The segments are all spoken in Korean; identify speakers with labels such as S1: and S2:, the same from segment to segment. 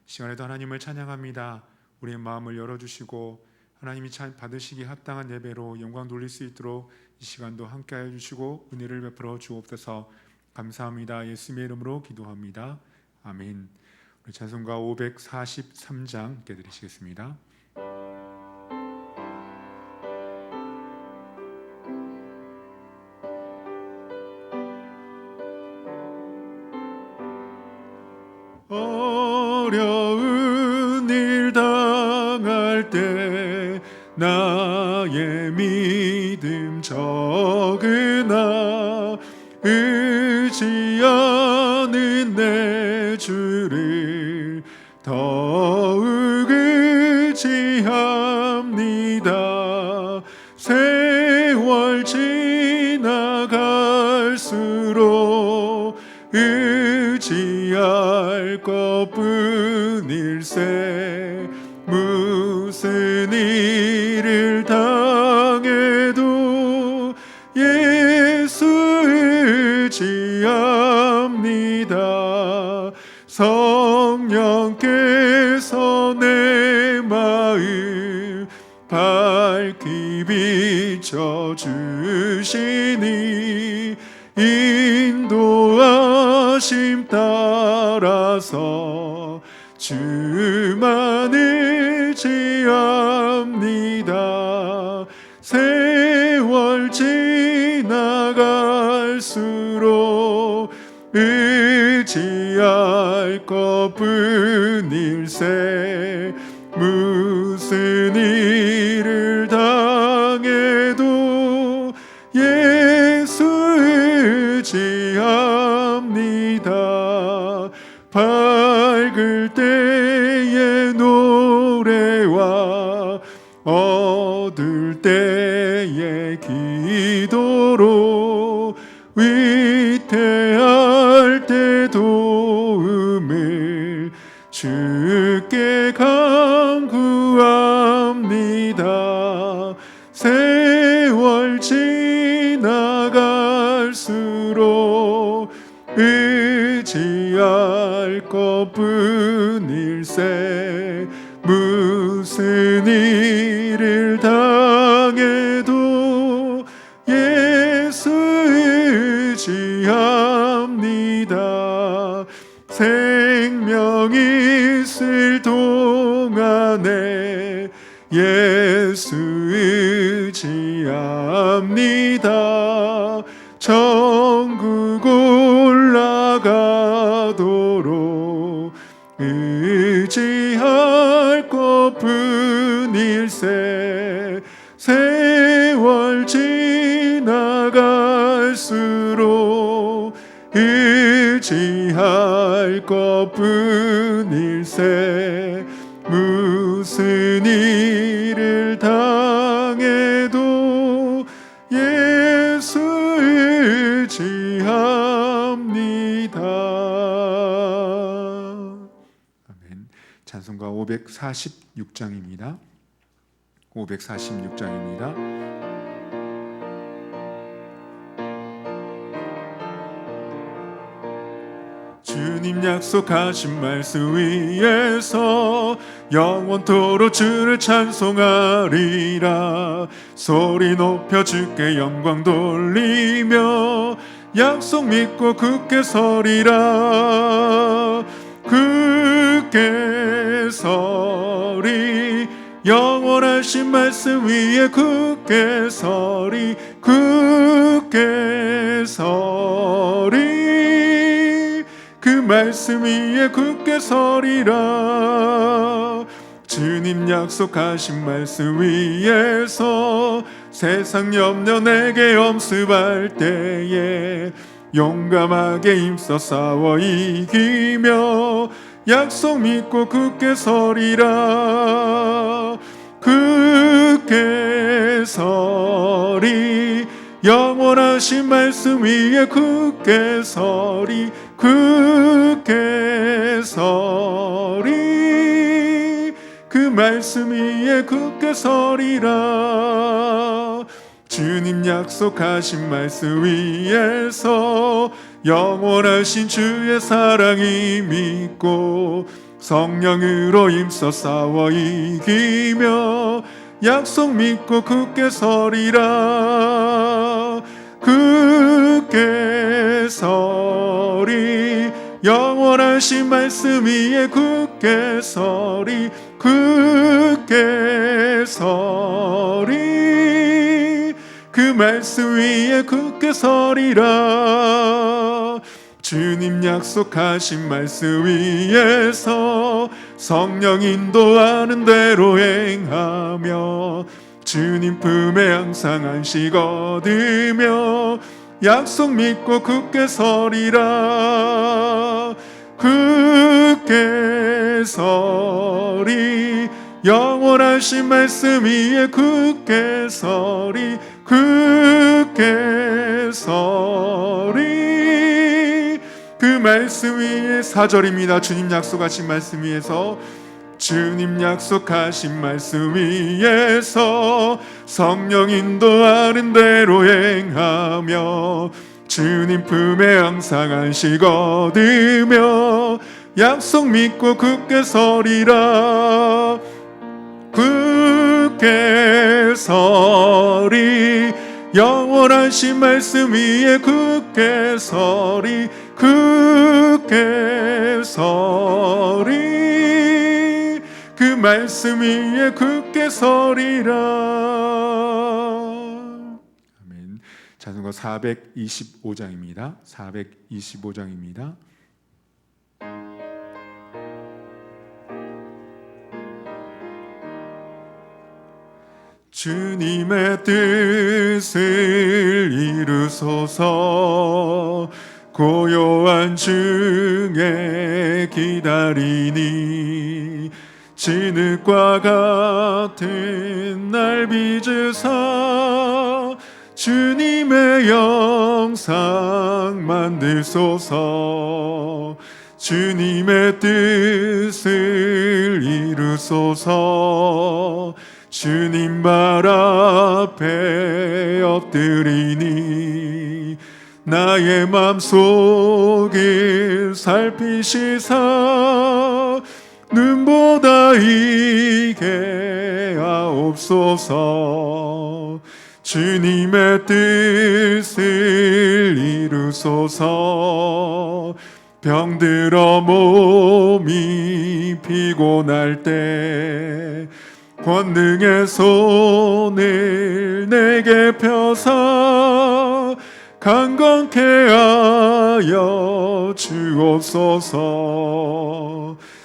S1: 시간에도 하나님을 찬양합니다. 우리의 마음을 열어주시고 하나님이 받으시기 합당한 예배로 영광 돌릴 수 있도록 이 시간도 함께하여 주시고 은혜를 베풀어 주옵소서. 감사합니다. 예수님의 이름으로 기도합니다. 아멘. 우리 찬송가 543장 함께 드리시겠습니다. 어려운 일 당할 때 나의 믿음 적으나 의지하는 내 주를 더욱 의지합니다. 세월 지나갈수록 의지할 것뿐일세. 무슨 일을 당해도 예수 의지합니다. 성령께서 내 마음 밝히 비춰주시니 인도하심 따라서 주만 의지합니다. 세월 지나갈수록 의지할 것뿐일세. 무슨 일을 당해도 예수 의지합니다. 밝을 때의 노래와 어두울 때의 기도로 위태할 때 도움을 주께 간구합니다. 세월 지나갈수록 의지할 것뿐일세. 무슨 일을 당해도 예수 의지합니다. 생명 있을 동안에 예수 의지합니다. 천국 올라가도록 의지할 것뿐일세. 세월 지나갈수록 의지할 것뿐일세. 무슨 일을 당해도 예수 의지합니다. 아멘. 찬송가 546장입니다. 546장입니다. 주님 약속하신 말씀 위에서 영원토록 주를 찬송하리라. 소리 높여 주께 영광 돌리며 약속 믿고 굳게 서리라. 굳게 서리. 영원하신 말씀 위에 굳게 서리. 굳게 서리. 그 말씀 위에 굳게 서리라. 주님 약속하신 말씀 위에서 세상 염려 내게 엄습할 때에 용감하게 힘써 싸워 이기며 약속 믿고 굳게 서리라. 굳게 서리. 영원하신 말씀 위에 굳게 서리. 굳게 서리. 그 말씀 위에 굳게 서리라. 주님 약속하신 말씀 위에서 영원하신 주의 사랑이 믿고 성령으로 힘써 싸워 이기며 약속 믿고 굳게 서리라. 굳게 서리 영원하신 말씀 위에 굳게 서리 굳게 서리 그 말씀 위에 굳게 서리라. 주님 약속하신 말씀 위에서 성령 인도하는 대로 행하며 주님 품에 항상 안식 얻으며 약속 믿고 굳게 서리라. 굳게 서리 영원하신 말씀 위에 굳게 서리 굳게 서리 그 말씀 위에 4절입니다. 주님 약속하신 말씀 위에서 주님 약속하신 말씀 위에서 성령 인도하는 대로 행하며 주님 품에 항상 안식 얻으며 약속 믿고 굳게 서리라. 굳게 서리 영원하신 말씀 위에 굳게 서리 굳게 서리 그 말씀 위에 굳게 서리라. 아멘. 자전거 425장입니다. 425장입니다. 주님의 뜻을 이루소서. 고요한 중에 기다리니 진흙과 같은 날 빚으사 주님의 영상 만드소서. 주님의 뜻을 이루소서. 주님 발 앞에 엎드리니 나의 맘속을 살피시사 눈보다 이게 하옵소서. 주님의 뜻을 이루소서. 병들어 몸이 피곤할 때 권능의 손을 내게 펴사 강건케 하여 주옵소서.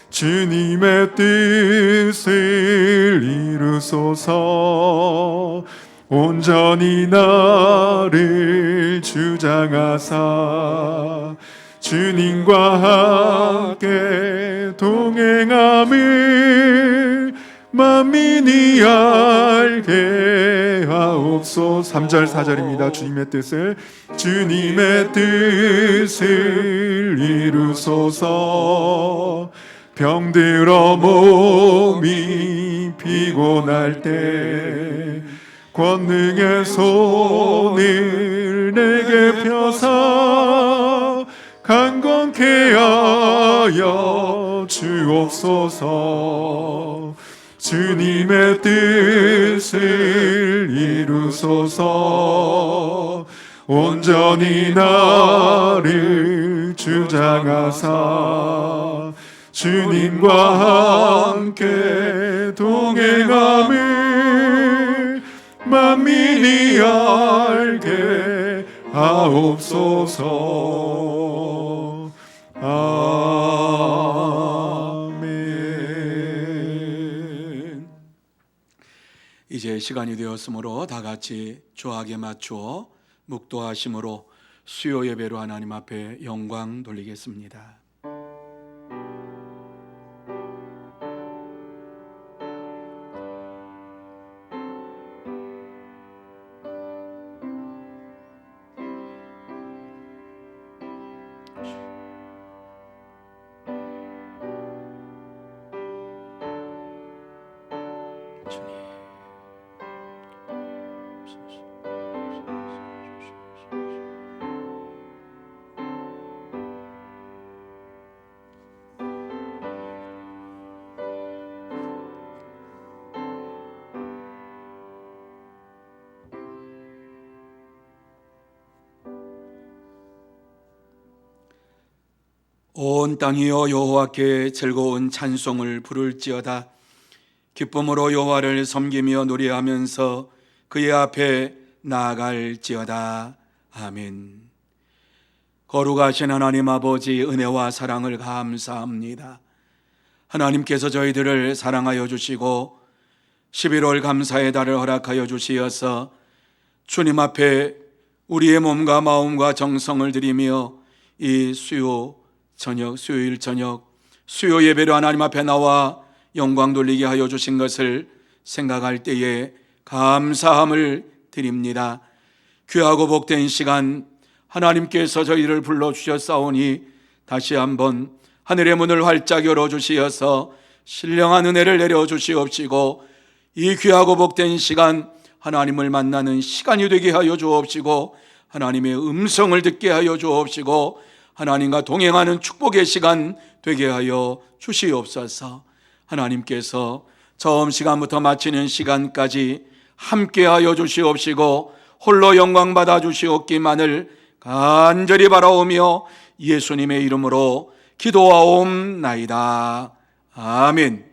S1: 주님의 뜻을 이루소서. 온전히 나를 주장하사 주님과 함께 동행함을 만민이 알게 하옵소서. 3절 4절입니다. 주님의 뜻을 이루소서. 병들어 몸이 피곤할 때 권능의 손을 내게 펴사 강건케 하여 주옵소서. 주님의 뜻을 이루소서. 온전히 나를 주장하사 주님과 함께 동행함을 만민이 알게 하옵소서. 아멘.
S2: 이제 시간이 되었으므로 다 같이 조학에 맞추어 묵도하심으로 수요 예배로 하나님 앞에 영광 돌리겠습니다. 온 땅이여 여호와께 즐거운 찬송을 부를지어다. 기쁨으로 여호와를 섬기며 노래하면서 그의 앞에 나아갈지어다. 아멘. 거룩하신 하나님 아버지, 은혜와 사랑을 감사합니다. 하나님께서 저희들을 사랑하여 주시고 11월 감사의 달을 허락하여 주시어서 주님 앞에 우리의 몸과 마음과 정성을 드리며 이 수요일 저녁 수요 예배로 하나님 앞에 나와 영광 돌리게 하여 주신 것을 생각할 때에 감사함을 드립니다. 귀하고 복된 시간 하나님께서 저희를 불러주셨사오니 다시 한번 하늘의 문을 활짝 열어주시어서 신령한 은혜를 내려주시옵시고 이 귀하고 복된 시간 하나님을 만나는 시간이 되게 하여 주옵시고 하나님의 음성을 듣게 하여 주옵시고 하나님과 동행하는 축복의 시간 되게 하여 주시옵소서. 하나님께서 처음 시간부터 마치는 시간까지 함께 하여 주시옵시고 홀로 영광 받아 주시옵기만을 간절히 바라오며 예수님의 이름으로 기도하옵나이다. 아멘.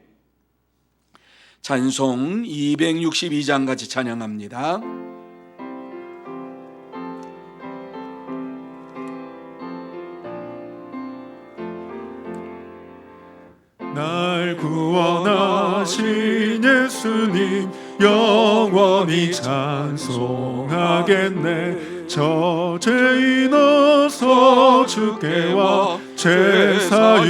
S2: 찬송 262장 같이 찬양합니다.
S1: 날 구원하신 예수님 영원히 찬송하겠네. 저 죄인 어서 주께 와 죄사유하심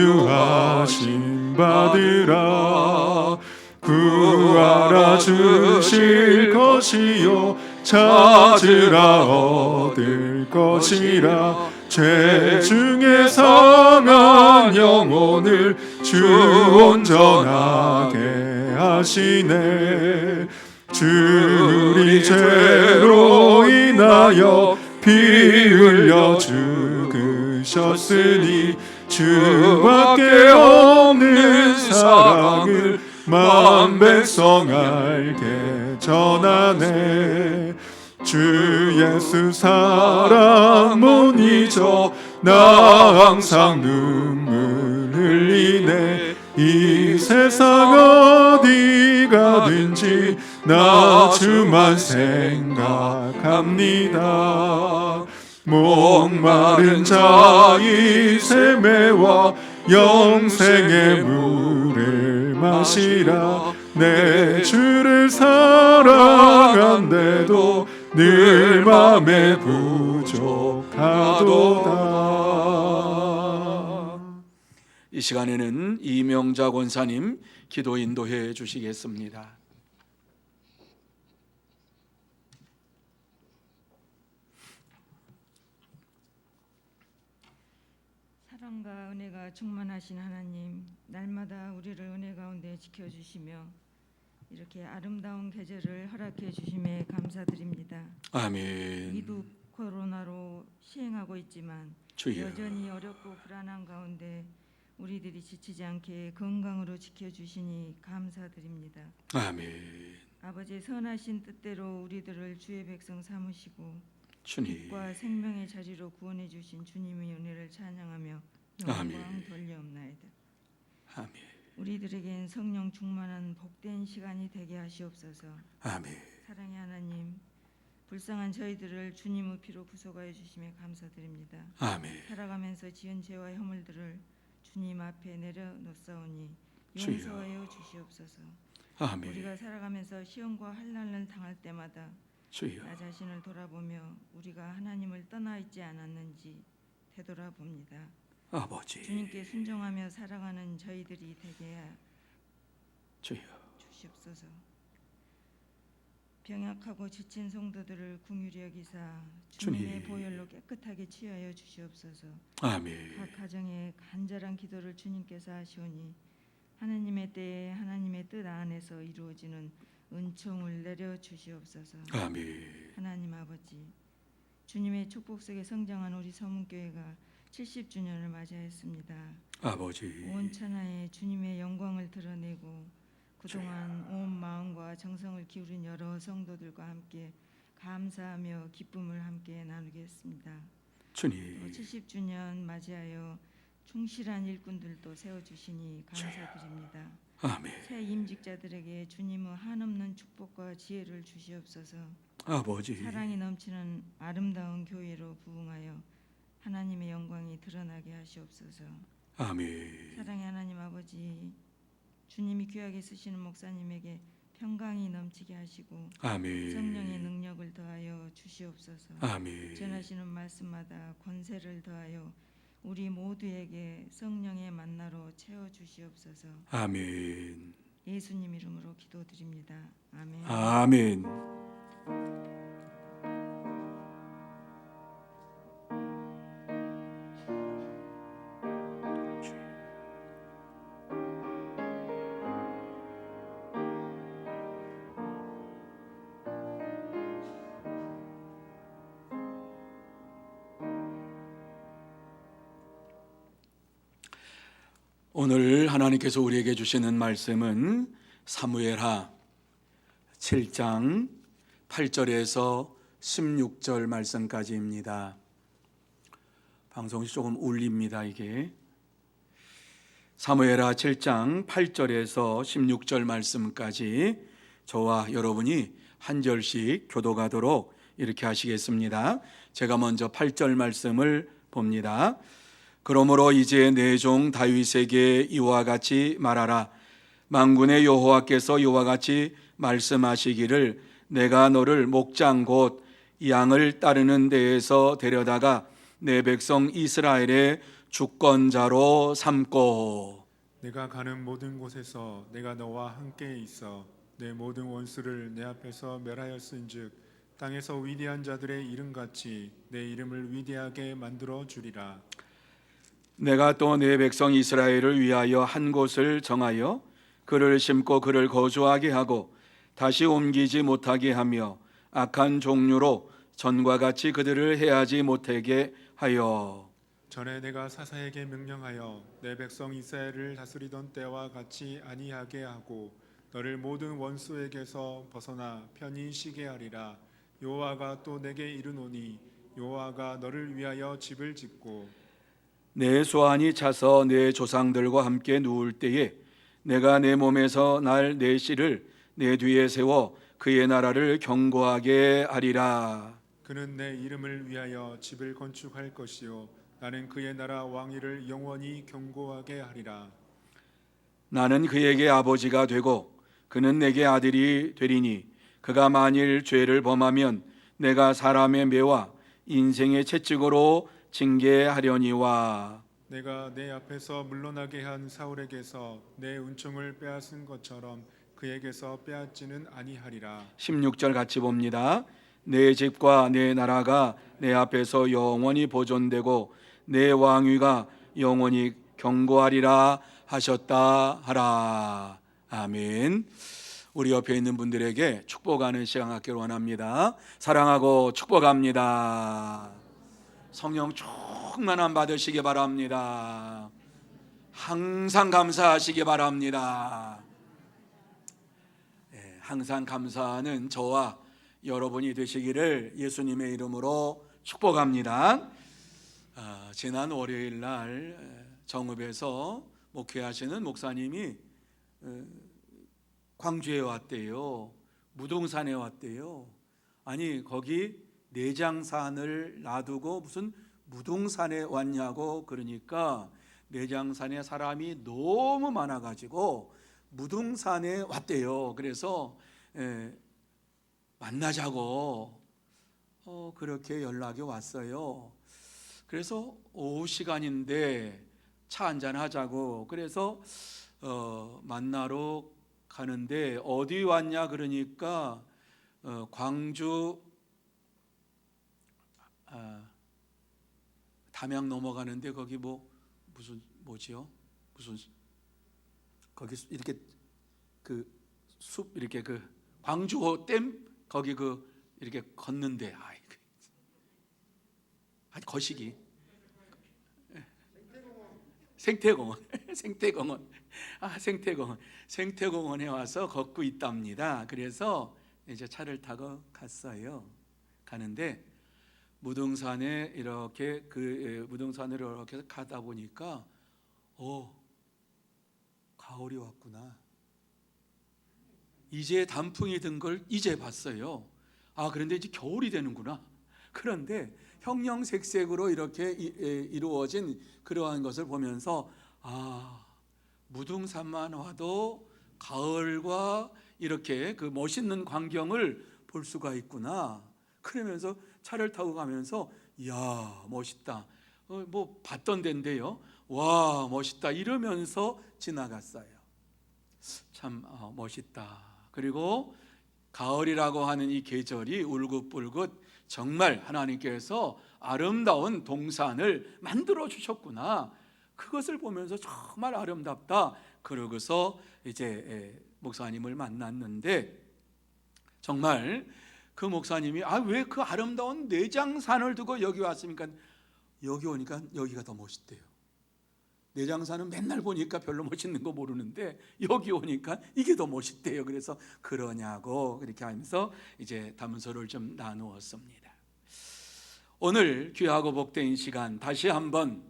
S1: 받으라. 구하라 주실 것이요 찾으라 얻을 것이라. 죄 중에 상한 영혼을 주 온전하게 하시네. 주 우리 죄로 인하여 피 흘려 죽으셨으니 주밖에 없는 사랑을 만 백성 알게 전하네. 주 예수 사랑 못 잊어 나 항상 눈물 흘리네. 이 세상 어디 가든지 나 주만 생각합니다. 목마른 자의 샘매와 영생의 물을 마시라. 내 주를 사랑한데도 늘 맘에 부족하도다.
S2: 이 시간에는 이명자 권사님 기도 인도해 주시겠습니다.
S3: 사랑과 은혜가 충만하신 하나님, 날마다 우리를 은혜 가운데 지켜주시며 이렇게 아름다운 계절을 허락해 주심에 감사드립니다.
S2: 아멘.
S3: 위독 코로나로 시행하고 있지만
S2: 주여.
S3: 여전히 어렵고 불안한 가운데 우리들이 지치지 않게 건강으로 지켜주시니 감사드립니다.
S2: 아멘.
S3: 아버지의 선하신 뜻대로 우리들을 주의 백성 삼으시고
S2: 주님.
S3: 빛과 생명의 자리로 구원해 주신 주님의 은혜를 찬양하며
S2: 아멘.
S3: 영광 돌려옵나이다.
S2: 아멘.
S3: 우리들에겐 성령 충만한 복된 시간이 되게 하시옵소서.
S2: 아멘.
S3: 사랑의 하나님, 불쌍한 저희들을 주님의 피로 구속하여 주심에 감사드립니다.
S2: 아멘.
S3: 살아가면서 지은 죄와 허물들을 주님 앞에 내려놓사오니
S2: 주여.
S3: 용서하여 주시옵소서.
S2: 아멘.
S3: 우리가 살아가면서 시험과 환난을 당할 때마다
S2: 주여.
S3: 나 자신을 돌아보며 우리가 하나님을 떠나 있지 않았는지 되돌아봅니다.
S2: 아버지.
S3: 주님께 순종하며 살아가는 저희들이 되게
S2: 주여.
S3: 주시옵소서. 병약하고 지친 성도들을 긍휼히 여기사 주님의
S2: 주님.
S3: 보혈로 깨끗하게 치유하여 주시옵소서.
S2: 아멘.
S3: 각 가정에 간절한 기도를 주님께서 하시오니 하나님의 때에 하나님의 뜻 안에서 이루어지는 은총을 내려 주시옵소서.
S2: 아멘.
S3: 하나님 아버지, 주님의 축복 속에 성장한 우리 서문교회가 70주년을 맞이하였습니다.
S2: 아버지.
S3: 온 천하에 주님의 영광을 드러내고 그동안 온 마음과 정성을 기울인 여러 성도들과 함께 감사하며 기쁨을 함께 나누겠습니다.
S2: 주님.
S3: 70주년 맞이하여 충실한 일꾼들도 세워주시니 감사드립니다.
S2: 아멘.
S3: 새 임직자들에게 주님의 한없는 축복과 지혜를 주시옵소서.
S2: 아버지.
S3: 사랑이 넘치는 아름다운 교회로 부흥하여 하나님의 영광이 드러나게 하시옵소서.
S2: 아멘.
S3: 사랑의 하나님 아버지, 주님이 귀하게 쓰시는 목사님에게 평강이 넘치게 하시고
S2: 아멘.
S3: 성령의 능력을 더하여 주시옵소서.
S2: 아멘.
S3: 전하시는 말씀마다 권세를 더하여 우리 모두에게 성령의 만나로 채워 주시옵소서.
S2: 아멘.
S3: 예수님 이름으로 기도드립니다. 아멘.
S2: 아멘. 오늘 하나님께서 우리에게 주시는 말씀은 사무엘하 7장 8절에서 16절 말씀까지입니다. 방송이 조금 울립니다. 이게 사무엘하 7장 8절에서 16절 말씀까지 저와 여러분이 한 절씩 교독하도록 이렇게 하시겠습니다. 제가 먼저 8절 말씀을 봅니다. 그러므로 이제 내 종 다윗에게 이와 같이 말하라. 만군의 여호와께서 이와 같이 말씀하시기를 내가 너를 목장 곧 양을 따르는 데에서 데려다가 내 백성 이스라엘의 주권자로 삼고
S1: 내가 가는 모든 곳에서 내가 너와 함께 있어 내 모든 원수를 내 앞에서 멸하였은즉 땅에서 위대한 자들의 이름같이 내 이름을 위대하게 만들어 주리라.
S2: 내가 또 내 백성 이스라엘을 위하여 한 곳을 정하여 그를 심고 그를 거주하게 하고 다시 옮기지 못하게 하며 악한 종류로 전과 같이 그들을 해하지 못하게 하여
S1: 전에 내가 사사에게 명령하여 내 백성 이스라엘을 다스리던 때와 같이 아니하게 하고 너를 모든 원수에게서 벗어나 편히 쉬게 하리라. 여호와가 또 내게 이르노니 여호와가 너를 위하여 집을 짓고
S2: 내 소환이 차서 내 조상들과 함께 누울 때에 내가 내 몸에서 날 내 씨를 내 뒤에 세워 그의 나라를 견고하게 하리라.
S1: 그는 내 이름을 위하여 집을 건축할 것이요 나는 그의 나라 왕위를 영원히 견고하게 하리라.
S2: 나는 그에게 아버지가 되고 그는 내게 아들이 되리니 그가 만일 죄를 범하면 내가 사람의 매와 인생의 채찍으로 징계하려니와
S1: 내가 내 앞에서 물러나게 한 사울에게서 내 은총을 빼앗은 것처럼 그에게서 빼앗지는 아니하리라.
S2: 16절 같이 봅니다. 내 집과 내 나라가 내 앞에서 영원히 보존되고 내 왕위가 영원히 견고하리라 하셨다 하라. 아멘. 우리 옆에 있는 분들에게 축복하는 시간 갖기를 원합니다. 사랑하고 축복합니다. 성령 충만함 받으시기 바랍니다. 항상 감사하시기 바랍니다. 항상 감사하는 저와 여러분이 되시기를 예수님의 이름으로 축복합니다. 지난 월요일 날 정읍에서 목회하시는 목사님이 광주에 왔대요. 무등산에 왔대요. 아니 거기 내장산을 놔두고 무슨 무등산에 왔냐고 그러니까 내장산에 사람이 너무 많아가지고 무등산에 왔대요. 그래서 만나자고 그렇게 연락이 왔어요. 그래서 오후 시간인데 차 한잔 하자고 그래서 만나러 가는데 어디 왔냐 그러니까 광주 담양 넘어가는데 거기 뭐지요? 무슨 거기 이렇게 그 숲 이렇게 그 광주호 댐 거기 이렇게 걷는데 거시기 생태공원에 와서 걷고 있답니다. 그래서 이제 차를 타고 갔어요. 가는데 무등산에 이렇게 무등산으로 이렇게 가다 보니까 가을이 왔구나. 이제 단풍이 든 걸 이제 봤어요. 그런데 이제 겨울이 되는구나. 그런데 형형색색으로 이렇게 이루어진 그러한 것을 보면서 무등산만 와도 가을과 이렇게 그 멋있는 광경을 볼 수가 있구나. 그러면서 차를 타고 가면서 이야 멋있다. 뭐 봤던 데인데요. 와 멋있다 이러면서 지나갔어요. 참 멋있다. 그리고 가을이라고 하는 이 계절이 울긋불긋 정말 하나님께서 아름다운 동산을 만들어 주셨구나. 그것을 보면서 정말 아름답다. 그러고서 이제 목사님을 만났는데 정말 그 목사님이 왜 그 아름다운 내장산을 두고 여기 왔습니까? 여기 오니까 여기가 더 멋있대요. 내장산은 맨날 보니까 별로 멋있는 거 모르는데 여기 오니까 이게 더 멋있대요. 그래서 그러냐고 그렇게 하면서 이제 담소를 좀 나누었습니다. 오늘 귀하고 복된 시간 다시 한번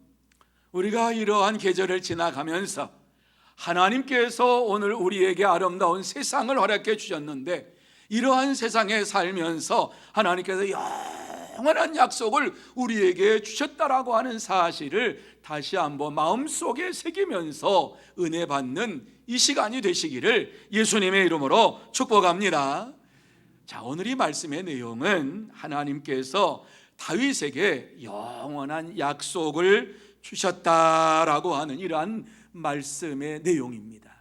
S2: 우리가 이러한 계절을 지나가면서 하나님께서 오늘 우리에게 아름다운 세상을 허락해 주셨는데 이러한 세상에 살면서 하나님께서 영원한 약속을 우리에게 주셨다라고 하는 사실을 다시 한번 마음속에 새기면서 은혜 받는 이 시간이 되시기를 예수님의 이름으로 축복합니다. 자, 오늘 이 말씀의 내용은 하나님께서 다윗에게 영원한 약속을 주셨다라고 하는 이러한 말씀의 내용입니다.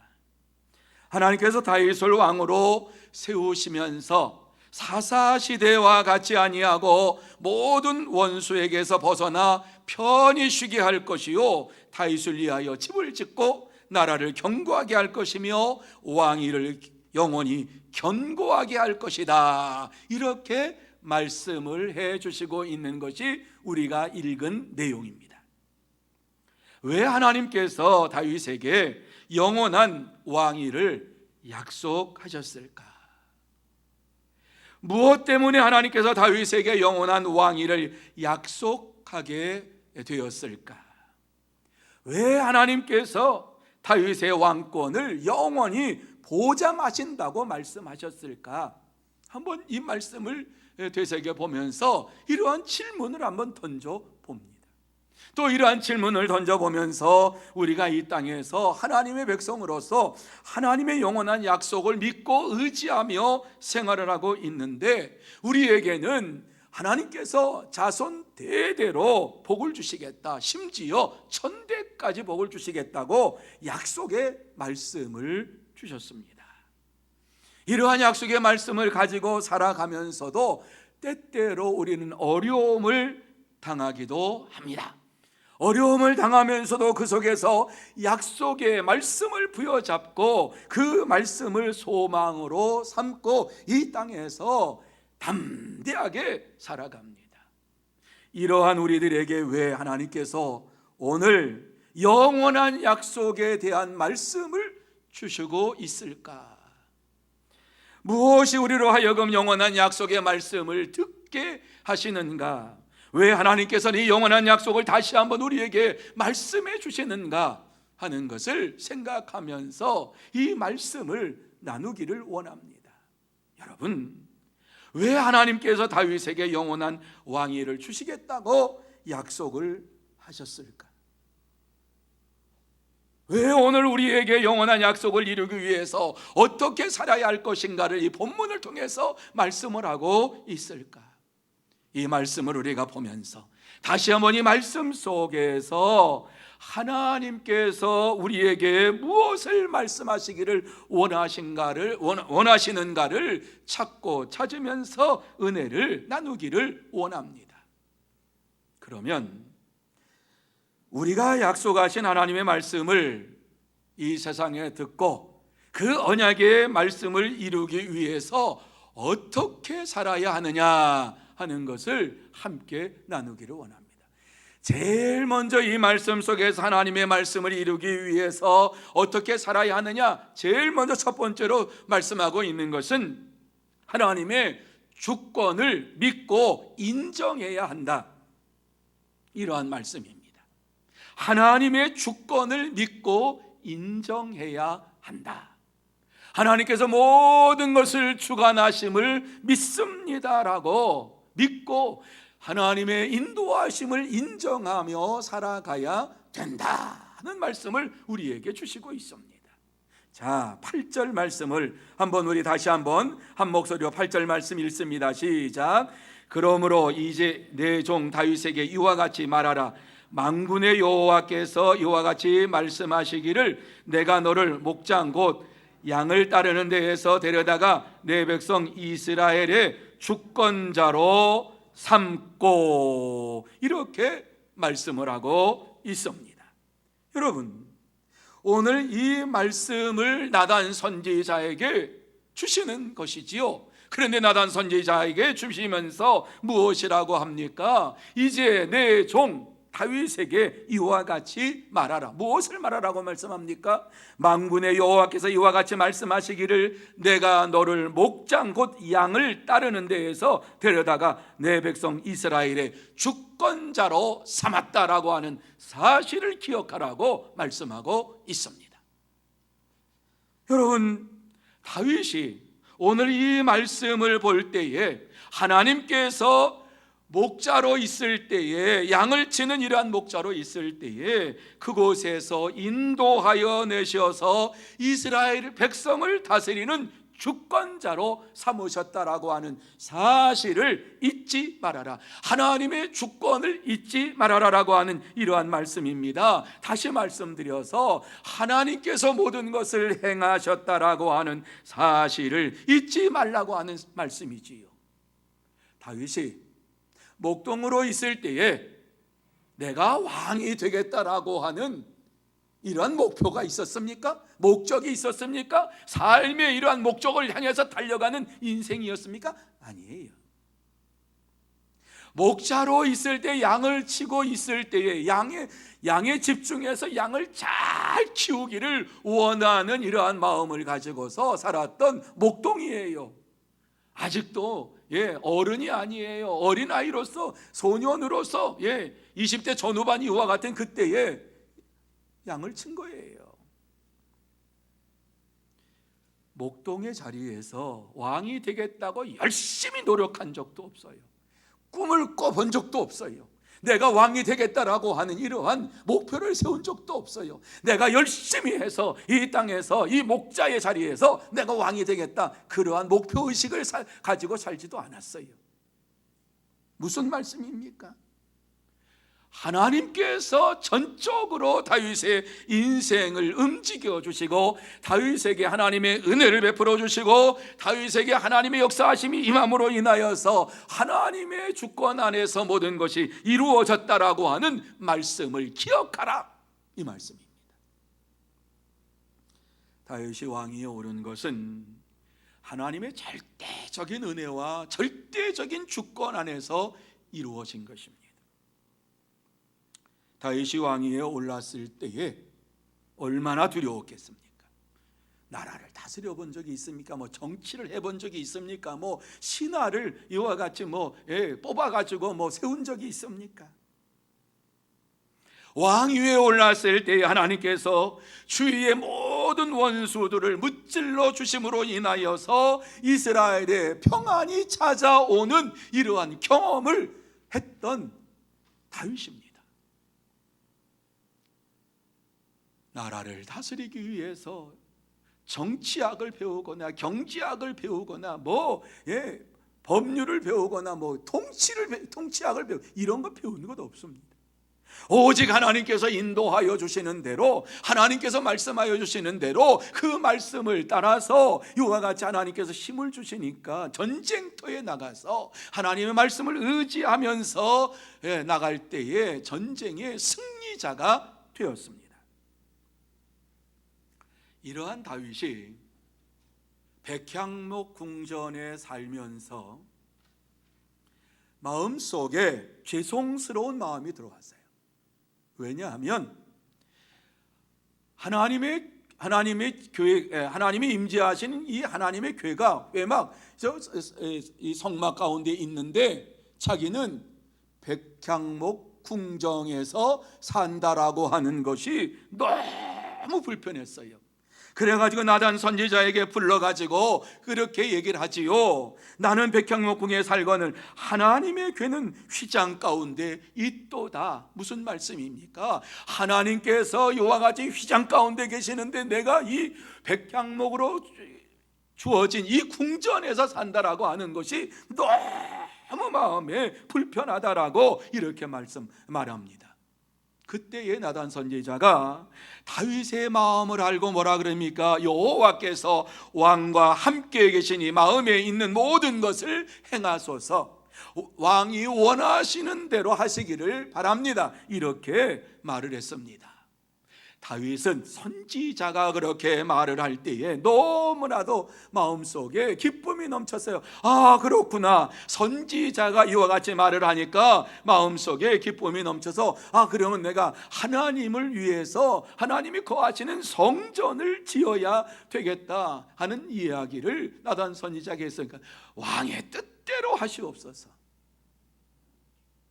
S2: 하나님께서 다윗을 왕으로 세우시면서 사사시대와 같이 아니하고 모든 원수에게서 벗어나 편히 쉬게 할 것이요 다윗을 위하여 집을 짓고 나라를 견고하게 할 것이며 왕위를 영원히 견고하게 할 것이다. 이렇게 말씀을 해주시고 있는 것이 우리가 읽은 내용입니다. 왜 하나님께서 다윗에게 영원한 왕위를 약속하셨을까? 무엇 때문에 하나님께서 다윗에게 영원한 왕위를 약속하게 되었을까? 왜 하나님께서 다윗의 왕권을 영원히 보장하신다고 말씀하셨을까? 한번 이 말씀을 되새겨 보면서 이러한 질문을 한번 던져 봅니다. 또 이러한 질문을 던져보면서 우리가 이 땅에서 하나님의 백성으로서 하나님의 영원한 약속을 믿고 의지하며 생활을 하고 있는데 우리에게는 하나님께서 자손 대대로 복을 주시겠다, 심지어 천대까지 복을 주시겠다고 약속의 말씀을 주셨습니다. 이러한 약속의 말씀을 가지고 살아가면서도 때때로 우리는 어려움을 당하기도 합니다. 어려움을 당하면서도 그 속에서 약속의 말씀을 부여잡고 그 말씀을 소망으로 삼고 이 땅에서 담대하게 살아갑니다. 이러한 우리들에게 왜 하나님께서 오늘 영원한 약속에 대한 말씀을 주시고 있을까? 무엇이 우리로 하여금 영원한 약속의 말씀을 듣게 하시는가? 왜 하나님께서는 이 영원한 약속을 다시 한번 우리에게 말씀해 주시는가 하는 것을 생각하면서 이 말씀을 나누기를 원합니다. 여러분, 왜 하나님께서 다윗에게 영원한 왕위를 주시겠다고 약속을 하셨을까? 왜 오늘 우리에게 영원한 약속을 이루기 위해서 어떻게 살아야 할 것인가를 이 본문을 통해서 말씀을 하고 있을까? 이 말씀을 우리가 보면서 다시 한번 이 말씀 속에서 하나님께서 우리에게 무엇을 말씀하시기를 원하시는가를 찾고 찾으면서 은혜를 나누기를 원합니다. 그러면 우리가 약속하신 하나님의 말씀을 이 세상에 듣고 그 언약의 말씀을 이루기 위해서 어떻게 살아야 하느냐 하는 것을 함께 나누기를 원합니다. 제일 먼저 이 말씀 속에서 하나님의 말씀을 이루기 위해서 어떻게 살아야 하느냐, 제일 먼저 첫 번째로 말씀하고 있는 것은 하나님의 주권을 믿고 인정해야 한다. 이러한 말씀입니다. 하나님의 주권을 믿고 인정해야 한다. 하나님께서 모든 것을 주관하심을 믿습니다라고 믿고 하나님의 인도하심을 인정하며 살아가야 된다는 말씀을 우리에게 주시고 있습니다. 자, 8절 말씀을 한번 우리 다시 한번 한 목소리로 8절 말씀 읽습니다. 시작. 그러므로 이제 내 종 다윗에게 이와 같이 말하라. 만군의 여호와께서 이와 같이 말씀하시기를 내가 너를 목장 곧 양을 따르는 데에서 데려다가 내 백성 이스라엘의 주권자로 삼고, 이렇게 말씀을 하고 있습니다. 여러분, 오늘 이 말씀을 나단 선지자에게 주시는 것이지요. 그런데 나단 선지자에게 주시면서 무엇이라고 합니까? 이제 내 종 다윗에게 이와 같이 말하라. 무엇을 말하라고 말씀합니까? 만군의 여호와께서 이와 같이 말씀하시기를 내가 너를 목장 곧 양을 따르는 데에서 데려다가 내 백성 이스라엘의 주권자로 삼았다라고 하는 사실을 기억하라고 말씀하고 있습니다. 여러분, 다윗이 오늘 이 말씀을 볼 때에 하나님께서 목자로 있을 때에, 양을 치는 이러한 목자로 있을 때에 그곳에서 인도하여 내셔서 이스라엘 백성을 다스리는 주권자로 삼으셨다라고 하는 사실을 잊지 말아라. 하나님의 주권을 잊지 말아라라고 하는 이러한 말씀입니다. 다시 말씀드려서 하나님께서 모든 것을 행하셨다라고 하는 사실을 잊지 말라고 하는 말씀이지요. 다윗이 목동으로 있을 때에 내가 왕이 되겠다라고 하는 이러한 목표가 있었습니까? 목적이 있었습니까? 삶의 이러한 목적을 향해서 달려가는 인생이었습니까? 아니에요. 목자로 있을 때, 양을 치고 있을 때에 양에 집중해서 양을 잘 키우기를 원하는 이러한 마음을 가지고서 살았던 목동이에요. 아직도 어른이 아니에요. 어린아이로서, 소년으로서 20대 전후반 이와 같은 그때에 양을 친 거예요. 목동의 자리에서 왕이 되겠다고 열심히 노력한 적도 없어요. 꿈을 꿔본 적도 없어요. 내가 왕이 되겠다라고 하는 이러한 목표를 세운 적도 없어요. 내가 열심히 해서 이 땅에서, 이 목자의 자리에서 내가 왕이 되겠다, 그러한 목표의식을 가지고 살지도 않았어요. 무슨 말씀입니까? 하나님께서 전적으로 다윗의 인생을 움직여 주시고 다윗에게 하나님의 은혜를 베풀어 주시고 다윗에게 하나님의 역사하심이 임함으로 인하여서 하나님의 주권 안에서 모든 것이 이루어졌다라고 하는 말씀을 기억하라, 이 말씀입니다. 다윗이 왕위에 오른 것은 하나님의 절대적인 은혜와 절대적인 주권 안에서 이루어진 것입니다. 다윗이 왕위에 올랐을 때에 얼마나 두려웠겠습니까? 나라를 다스려 본 적이 있습니까? 정치를 해본 적이 있습니까? 신하를 이와 같이 뽑아가지고 세운 적이 있습니까? 왕위에 올랐을 때에 하나님께서 주위의 모든 원수들을 무찔러 주심으로 인하여서 이스라엘의 평안이 찾아오는 이러한 경험을 했던 다윗입니다. 나라를 다스리기 위해서 정치학을 배우거나 경제학을 배우거나 법률을 배우거나 통치학을 배우고 이런 거 배우는 것 없습니다. 오직 하나님께서 인도하여 주시는 대로, 하나님께서 말씀하여 주시는 대로 그 말씀을 따라서 이와 같이 하나님께서 힘을 주시니까 전쟁터에 나가서 하나님의 말씀을 의지하면서 나갈 때에 전쟁의 승리자가 되었습니다. 이러한 다윗이 백향목 궁전에 살면서 마음속에 죄송스러운 마음이 들어왔어요. 왜냐하면 하나님의 교회, 하나님이 임재하시는 이 하나님의 교회가 외막 이 성막 가운데 있는데 자기는 백향목 궁정에서 산다라고 하는 것이 너무 불편했어요. 그래가지고 나단 선지자에게 불러가지고 그렇게 얘기를 하지요. 나는 백향목궁에 살거늘 하나님의 괴는 휘장 가운데 있도다. 무슨 말씀입니까? 하나님께서 이와 같이 휘장 가운데 계시는데 내가 이 백향목으로 주어진 이 궁전에서 산다라고 하는 것이 너무 마음에 불편하다라고 이렇게 말합니다. 그때에 나단 선지자가 다윗의 마음을 알고 뭐라 그럽니까? 여호와께서 왕과 함께 계시니 마음에 있는 모든 것을 행하소서, 왕이 원하시는 대로 하시기를 바랍니다. 이렇게 말을 했습니다. 다윗은 선지자가 그렇게 말을 할 때에 너무나도 마음속에 기쁨이 넘쳤어요. 아, 그렇구나. 선지자가 이와 같이 말을 하니까 마음속에 기쁨이 넘쳐서 그러면 내가 하나님을 위해서 하나님이 거하시는 성전을 지어야 되겠다 하는 이야기를 나단 선지자가 했으니까 왕의 뜻대로 하시옵소서.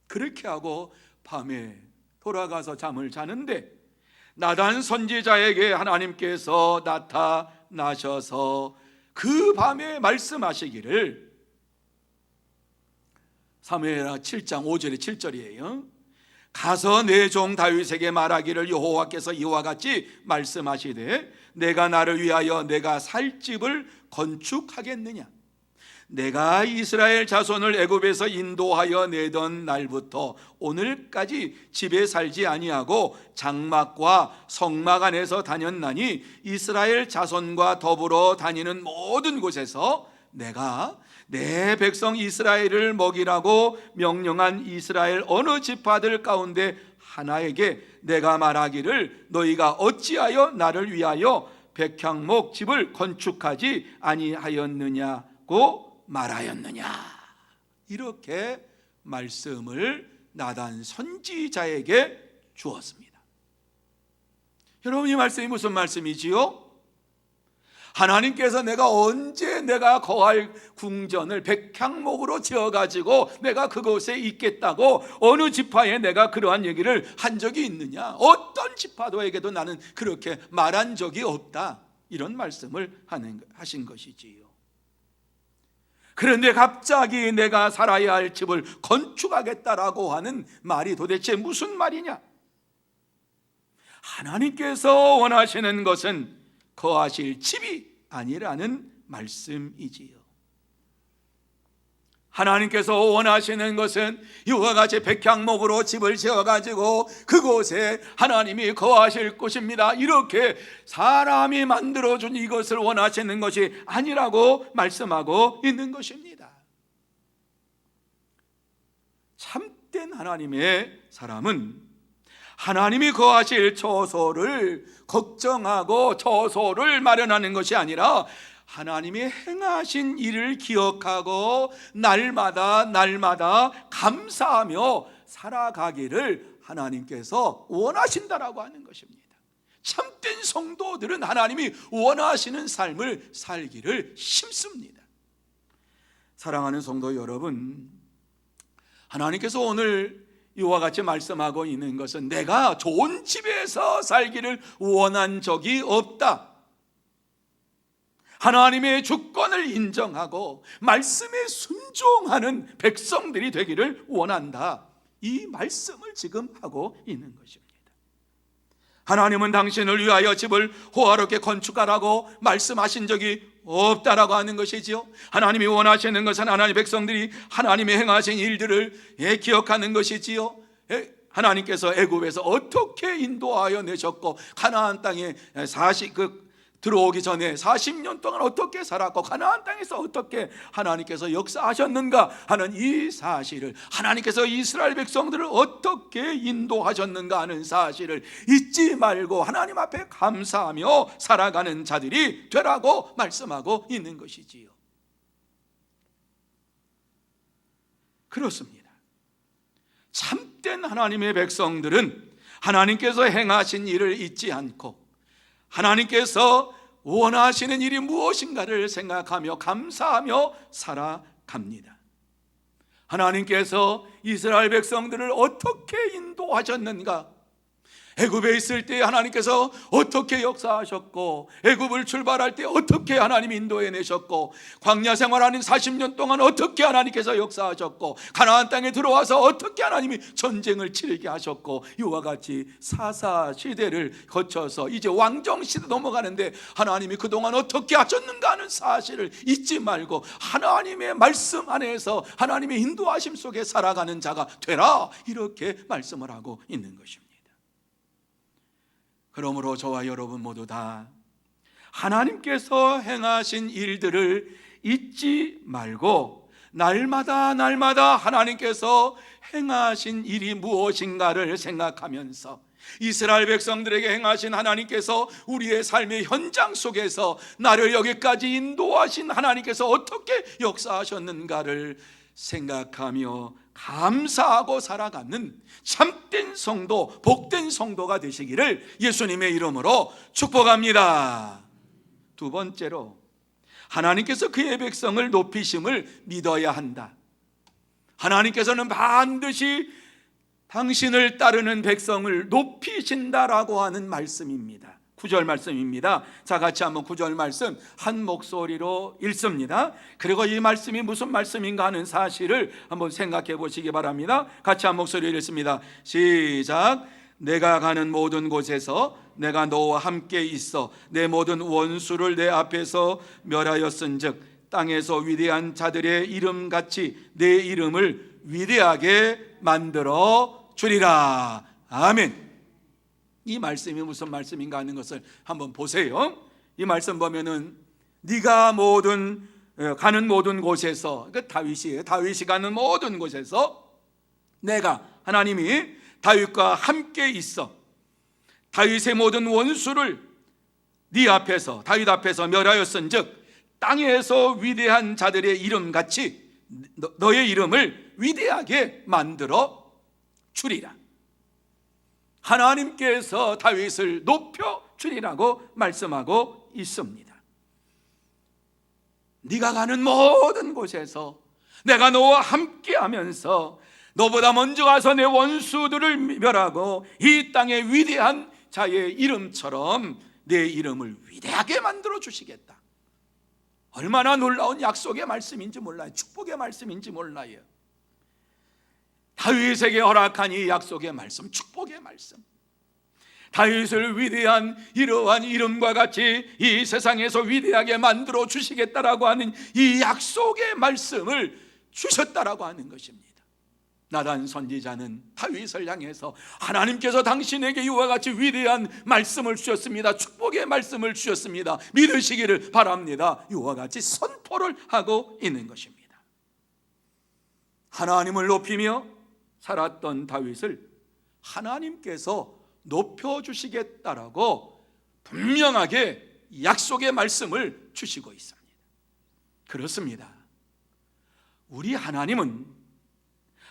S2: 그렇게 하고 밤에 돌아가서 잠을 자는데 나단 선지자에게 하나님께서 나타나셔서 그 밤에 말씀하시기를, 사무엘하 7장 5절에 7절이에요. 가서 내 종 다윗에게 말하기를 여호와께서 이와 같이 말씀하시되 내가 나를 위하여 내가 살 집을 건축하겠느냐? 내가 이스라엘 자손을 애굽에서 인도하여 내던 날부터 오늘까지 집에 살지 아니하고 장막과 성막 안에서 다녔나니 이스라엘 자손과 더불어 다니는 모든 곳에서 내가 내 백성 이스라엘을 먹이라고 명령한 이스라엘 어느 지파들 가운데 하나에게 내가 말하기를 너희가 어찌하여 나를 위하여 백향목 집을 건축하지 아니하였느냐고 말하였느냐? 이렇게 말씀을 나단 선지자에게 주었습니다. 여러분, 이 말씀이 무슨 말씀이지요? 하나님께서 내가 언제 내가 거할 궁전을 백향목으로 지어가지고 내가 그곳에 있겠다고 어느 지파에 내가 그러한 얘기를 한 적이 있느냐? 어떤 지파도에게도 나는 그렇게 말한 적이 없다. 이런 말씀을 하신 것이지요. 그런데 갑자기 내가 살아야 할 집을 건축하겠다라고 하는 말이 도대체 무슨 말이냐? 하나님께서 원하시는 것은 거하실 집이 아니라는 말씀이지요. 하나님께서 원하시는 것은 이와 같이 백향목으로 집을 지어가지고 그곳에 하나님이 거하실 곳입니다. 이렇게 사람이 만들어준 이것을 원하시는 것이 아니라고 말씀하고 있는 것입니다. 참된 하나님의 사람은 하나님이 거하실 처소를 걱정하고 처소를 마련하는 것이 아니라 하나님이 행하신 일을 기억하고 날마다 감사하며 살아가기를 하나님께서 원하신다라고 하는 것입니다. 참된 성도들은 하나님이 원하시는 삶을 살기를 힘씁니다. 사랑하는 성도 여러분, 하나님께서 오늘 이와 같이 말씀하고 있는 것은 내가 좋은 집에서 살기를 원한 적이 없다. 하나님의 주권을 인정하고 말씀에 순종하는 백성들이 되기를 원한다. 이 말씀을 지금 하고 있는 것입니다. 하나님은 당신을 위하여 집을 호화롭게 건축하라고 말씀하신 적이 없다라고 하는 것이지요. 하나님이 원하시는 것은 하나님의 백성들이 하나님의 행하신 일들을 기억하는 것이지요. 하나님께서 애굽에서 어떻게 인도하여 내셨고 가나안 땅에 들어오기 전에 40년 동안 어떻게 살았고 가나안 땅에서 어떻게 하나님께서 역사하셨는가 하는 이 사실을, 하나님께서 이스라엘 백성들을 어떻게 인도하셨는가 하는 사실을 잊지 말고 하나님 앞에 감사하며 살아가는 자들이 되라고 말씀하고 있는 것이지요. 그렇습니다. 참된 하나님의 백성들은 하나님께서 행하신 일을 잊지 않고 하나님께서 원하시는 일이 무엇인가를 생각하며 감사하며 살아갑니다. 하나님께서 이스라엘 백성들을 어떻게 인도하셨는가? 애굽에 있을 때 하나님께서 어떻게 역사하셨고, 애굽을 출발할 때 어떻게 하나님 인도해내셨고, 광야 생활하는 40년 동안 어떻게 하나님께서 역사하셨고, 가나안 땅에 들어와서 어떻게 하나님이 전쟁을 치르게 하셨고, 이와 같이 사사 시대를 거쳐서 이제 왕정 시대 넘어가는데 하나님이 그동안 어떻게 하셨는가 하는 사실을 잊지 말고 하나님의 말씀 안에서 하나님의 인도하심 속에 살아가는 자가 되라, 이렇게 말씀을 하고 있는 것입니다. 그러므로 저와 여러분 모두 다 하나님께서 행하신 일들을 잊지 말고 날마다 하나님께서 행하신 일이 무엇인가를 생각하면서 이스라엘 백성들에게 행하신 하나님께서 우리의 삶의 현장 속에서 나를 여기까지 인도하신 하나님께서 어떻게 역사하셨는가를 생각하며 감사하고 살아가는 참된 성도, 복된 성도가 되시기를 예수님의 이름으로 축복합니다. 두 번째로, 하나님께서 그의 백성을 높이심을 믿어야 한다. 하나님께서는 반드시 당신을 따르는 백성을 높이신다라고 하는 말씀입니다. 9절 말씀입니다. 자, 같이 한번 9절 말씀 한 목소리로 읽습니다. 그리고 이 말씀이 무슨 말씀인가 하는 사실을 한번 생각해 보시기 바랍니다. 같이 한 목소리로 읽습니다. 시작. 내가 가는 모든 곳에서 내가 너와 함께 있어 내 모든 원수를 내 앞에서 멸하였은즉 땅에서 위대한 자들의 이름같이 내 이름을 위대하게 만들어 주리라. 아멘. 이 말씀이 무슨 말씀인가 하는 것을 한번 보세요. 이 말씀 보면은 네가 가는 모든 곳에서, 그 다윗이 가는 모든 곳에서 내가, 하나님이 다윗과 함께 있어 다윗의 모든 원수를 네 앞에서, 다윗 앞에서 멸하였은즉 땅에서 위대한 자들의 이름같이 너의 이름을 위대하게 만들어 주리라. 하나님께서 다윗을 높여 주리라고 말씀하고 있습니다. 네가 가는 모든 곳에서 내가 너와 함께하면서 너보다 먼저 가서 내 원수들을 멸하고 이 땅의 위대한 자의 이름처럼 내 이름을 위대하게 만들어 주시겠다. 얼마나 놀라운 약속의 말씀인지 몰라요. 축복의 말씀인지 몰라요. 다윗에게 허락한 이 약속의 말씀, 축복의 말씀, 다윗을 위대한 이러한 이름과 같이 이 세상에서 위대하게 만들어 주시겠다라고 하는 이 약속의 말씀을 주셨다라고 하는 것입니다. 나단 선지자는 다윗을 향해서 하나님께서 당신에게 이와 같이 위대한 말씀을 주셨습니다. 축복의 말씀을 주셨습니다. 믿으시기를 바랍니다. 이와 같이 선포를 하고 있는 것입니다. 하나님을 높이며 살았던 다윗을 하나님께서 높여주시겠다라고 분명하게 약속의 말씀을 주시고 있습니다. 그렇습니다. 우리 하나님은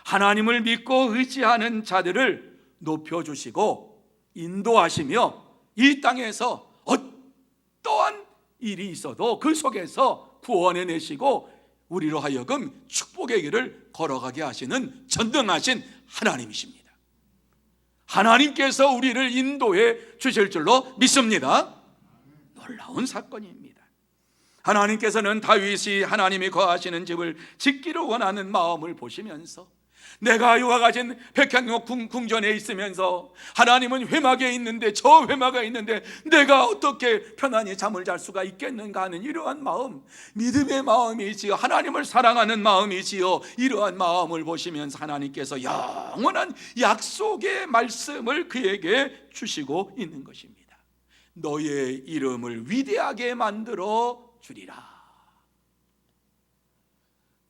S2: 하나님을 믿고 의지하는 자들을 높여주시고 인도하시며 이 땅에서 어떠한 일이 있어도 그 속에서 구원해내시고 우리로 하여금 축복의 길을 걸어가게 하시는 전능하신 하나님이십니다. 하나님께서 우리를 인도해 주실 줄로 믿습니다. 놀라운 사건입니다. 하나님께서는 다윗이 하나님이 거하시는 집을 짓기를 원하는 마음을 보시면서 내가 이와 같은 백향목 궁전에 있으면서 하나님은 회막에 있는데 저 회막에 있는데 내가 어떻게 편안히 잠을 잘 수가 있겠는가 하는 이러한 마음, 믿음의 마음이지요. 하나님을 사랑하는 마음이지요. 이러한 마음을 보시면서 하나님께서 영원한 약속의 말씀을 그에게 주시고 있는 것입니다. 너의 이름을 위대하게 만들어 주리라.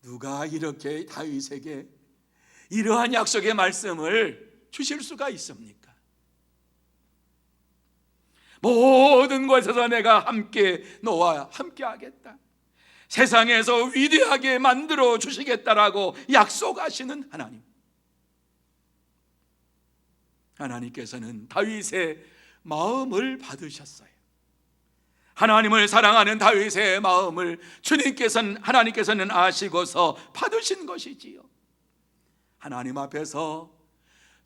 S2: 누가 이렇게 다윗에게 이러한 약속의 말씀을 주실 수가 있습니까? 모든 곳에서 내가 너와 함께 하겠다. 세상에서 위대하게 만들어 주시겠다라고 약속하시는 하나님. 하나님께서는 다윗의 마음을 받으셨어요. 하나님을 사랑하는 다윗의 마음을 하나님께서는 아시고서 받으신 것이지요. 하나님 앞에서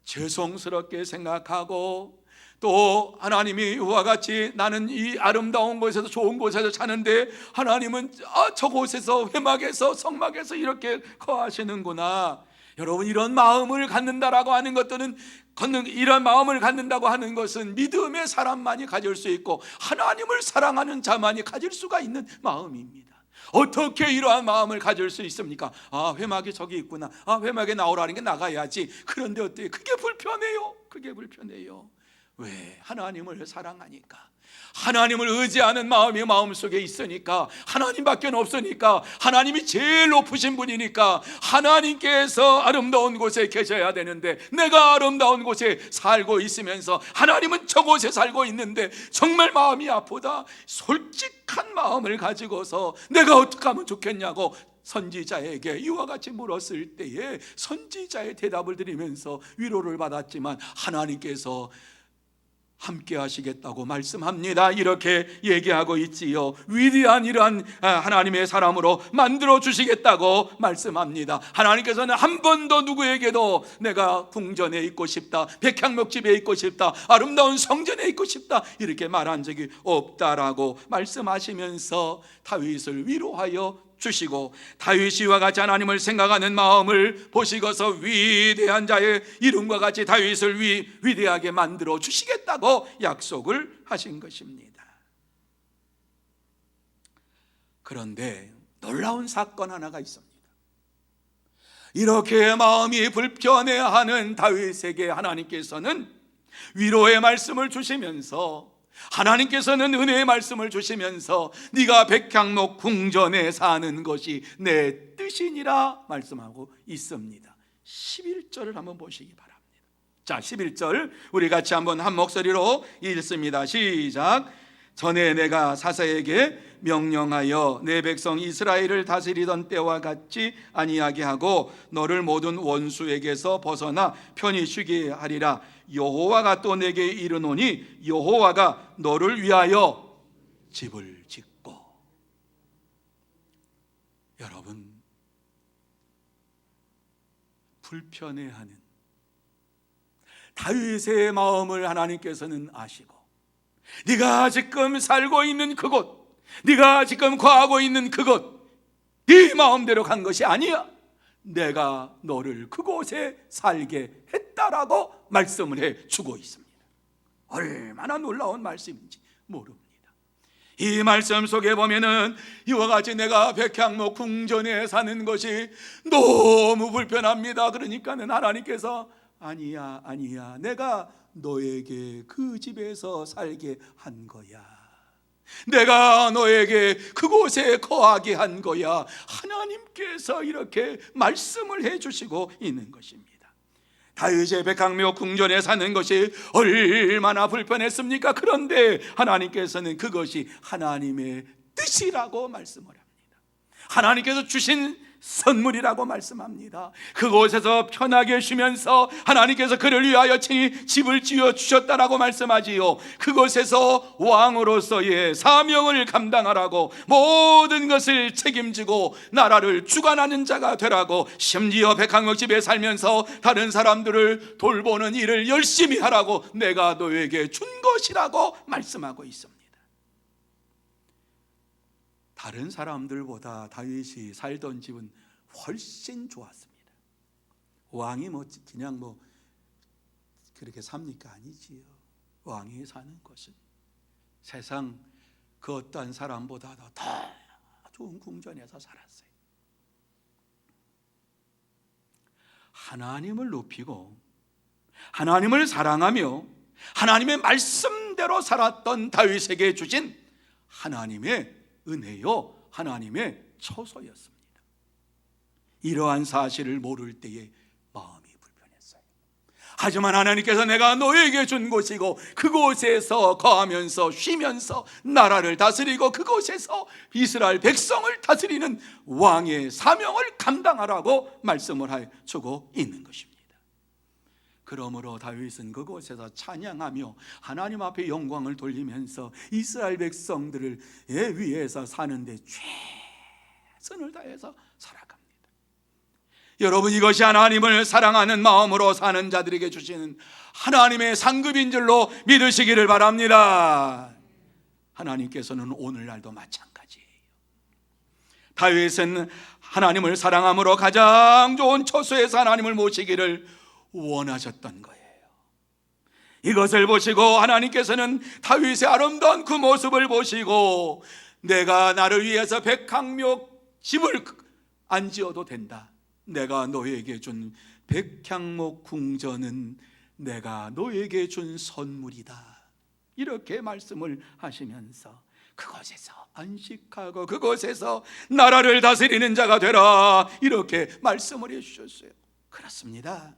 S2: 죄송스럽게 생각하고, 또 하나님이 이와 같이 나는 이 아름다운 곳에서 좋은 곳에서 사는데 하나님은 저곳에서 회막에서 성막에서 이렇게 거하시는구나. 여러분, 이런 마음을 갖는다라고 하는 것들은, 이런 마음을 갖는다고 하는 것은 믿음의 사람만이 가질 수 있고 하나님을 사랑하는 자만이 가질 수가 있는 마음입니다. 어떻게 이러한 마음을 가질 수 있습니까? 회막이 저기 있구나. 회막에 나오라는 게 나가야지. 그런데 어때요? 그게 불편해요. 그게 불편해요. 왜? 하나님을 사랑하니까, 하나님을 의지하는 마음이 마음속에 있으니까, 하나님밖에 없으니까, 하나님이 제일 높으신 분이니까, 하나님께서 아름다운 곳에 계셔야 되는데 내가 아름다운 곳에 살고 있으면서 하나님은 저곳에 살고 있는데 정말 마음이 아프다. 솔직한 마음을 가지고서 내가 어떻게 하면 좋겠냐고 선지자에게 이와 같이 물었을 때에 선지자의 대답을 드리면서 위로를 받았지만 하나님께서 함께 하시겠다고 말씀합니다. 이렇게 얘기하고 있지요. 위대한 이러한 하나님의 사람으로 만들어 주시겠다고 말씀합니다. 하나님께서는 한 번도 누구에게도 내가 궁전에 있고 싶다, 백향목집에 있고 싶다, 아름다운 성전에 있고 싶다 이렇게 말한 적이 없다라고 말씀하시면서 다윗을 위로하여 주시고, 다윗이와 같이 하나님을 생각하는 마음을 보시고서 위대한 자의 이름과 같이 다윗을 위대하게 만들어 주시겠다고 약속을 하신 것입니다. 그런데 놀라운 사건 하나가 있습니다. 이렇게 마음이 불편해하는 다윗에게 하나님께서는 위로의 말씀을 주시면서, 하나님께서는 은혜의 말씀을 주시면서 네가 백향목 궁전에 사는 것이 내 뜻이니라 말씀하고 있습니다. 11절을 한번 보시기 바랍니다. 자, 11절 우리 같이 한번 한 목소리로 읽습니다. 시작. 전에 내가 사사에게 명령하여 내 백성 이스라엘을 다스리던 때와 같이 아니하게 하고 너를 모든 원수에게서 벗어나 편히 쉬게 하리라. 여호와가 또 내게 이르노니 여호와가 너를 위하여 집을 짓고. 여러분, 불편해하는 다윗의 마음을 하나님께서는 아시고, 네가 지금 살고 있는 그곳, 네가 지금 거하고 있는 그곳, 네 마음대로 간 것이 아니야. 내가 너를 그곳에 살게 했다라고 말씀을 해주고 있습니다. 얼마나 놀라운 말씀인지 모릅니다. 이 말씀 속에 보면은 이와 같이 내가 백향목 궁전에 사는 것이 너무 불편합니다. 그러니까는 하나님께서 아니야, 내가 너에게 그 집에서 살게 한 거야. 내가 너에게 그곳에 거하게 한 거야. 하나님께서 이렇게 말씀을 해주시고 있는 것입니다. 다윗의 백향목 궁전에 사는 것이 얼마나 불편했습니까? 그런데 하나님께서는 그것이 하나님의 뜻이라고 말씀을 합니다. 하나님께서 주신 선물이라고 말씀합니다. 그곳에서 편하게 쉬면서 하나님께서 그를 위하여 친히 집을 지어 주셨다라고 말씀하지요. 그곳에서 왕으로서의 사명을 감당하라고, 모든 것을 책임지고 나라를 주관하는 자가 되라고, 심지어 백향목집에 살면서 다른 사람들을 돌보는 일을 열심히 하라고 내가 너에게 준 것이라고 말씀하고 있습니다. 다른 사람들보다 다윗이 살던 집은 훨씬 좋았습니다. 왕이 그냥 그렇게 삽니까? 아니지요. 왕이 사는 곳은 세상 그 어떠한 사람보다도 더 좋은 궁전에서 살았어요. 하나님을 높이고 하나님을 사랑하며 하나님의 말씀대로 살았던 다윗에게 주신 하나님의 은혜요, 하나님의 처소였습니다. 이러한 사실을 모를 때에 마음이 불편했어요. 하지만 하나님께서 내가 너에게 준 곳이고 그곳에서 거하면서 쉬면서 나라를 다스리고 그곳에서 이스라엘 백성을 다스리는 왕의 사명을 감당하라고 말씀을 해주고 있는 것입니다. 그러므로 다윗은 그곳에서 찬양하며 하나님 앞에 영광을 돌리면서 이스라엘 백성들을 위해서 사는데 최선을 다해서 살아갑니다. 여러분, 이것이 하나님을 사랑하는 마음으로 사는 자들에게 주시는 하나님의 상급인 줄로 믿으시기를 바랍니다. 하나님께서는 오늘날도 마찬가지예요. 다윗은 하나님을 사랑함으로 가장 좋은 처소에서 하나님을 모시기를 원하셨던 거예요. 이것을 보시고 하나님께서는 다윗의 아름다운 그 모습을 보시고, 내가 나를 위해서 백향목 집을 안 지어도 된다. 내가 너에게 준 백향목 궁전은 내가 너에게 준 선물이다. 이렇게 말씀을 하시면서 그곳에서 안식하고 그곳에서 나라를 다스리는 자가 되라, 이렇게 말씀을 해주셨어요. 그렇습니다.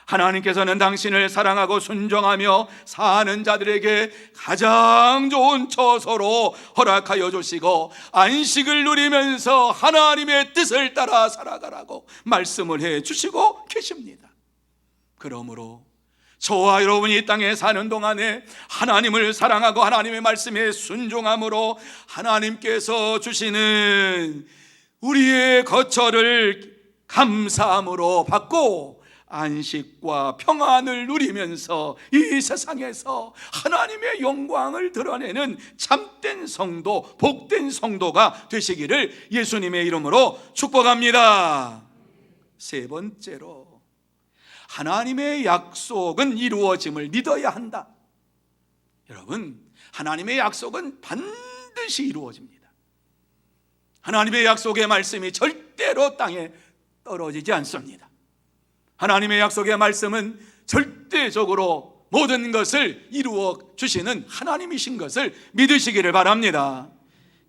S2: 하나님께서는 당신을 사랑하고 순종하며 사는 자들에게 가장 좋은 처소로 허락하여 주시고, 안식을 누리면서 하나님의 뜻을 따라 살아가라고 말씀을 해 주시고 계십니다. 그러므로 저와 여러분이 이 땅에 사는 동안에 하나님을 사랑하고 하나님의 말씀에 순종함으로 하나님께서 주시는 우리의 거처를 감사함으로 받고 안식과 평안을 누리면서 이 세상에서 하나님의 영광을 드러내는 참된 성도, 복된 성도가 되시기를 예수님의 이름으로 축복합니다. 세 번째로, 하나님의 약속은 이루어짐을 믿어야 한다. 여러분, 하나님의 약속은 반드시 이루어집니다. 하나님의 약속의 말씀이 절대로 땅에 떨어지지 않습니다. 하나님의 약속의 말씀은 절대적으로 모든 것을 이루어 주시는 하나님이신 것을 믿으시기를 바랍니다.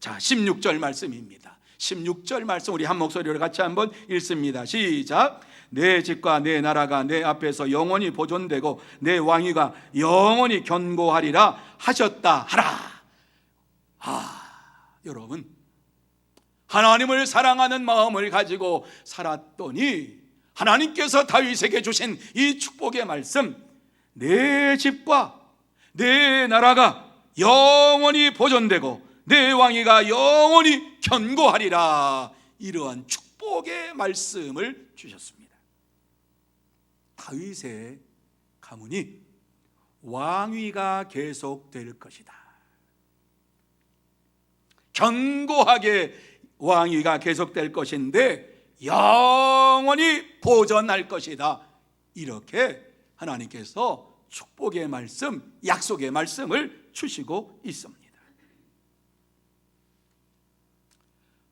S2: 자, 16절 말씀입니다. 16절 말씀 우리 한 목소리로 같이 한번 읽습니다. 시작. 내 집과 내 나라가 내 앞에서 영원히 보존되고 내 왕위가 영원히 견고하리라 하셨다 하라. 여러분, 하나님을 사랑하는 마음을 가지고 살았더니 하나님께서 다윗에게 주신 이 축복의 말씀, 내 집과 내 나라가 영원히 보존되고 내 왕위가 영원히 견고하리라, 이러한 축복의 말씀을 주셨습니다. 다윗의 가문이 왕위가 계속될 것이다, 견고하게 왕위가 계속될 것인데 영원히 보존할 것이다, 이렇게 하나님께서 축복의 말씀, 약속의 말씀을 주시고 있습니다.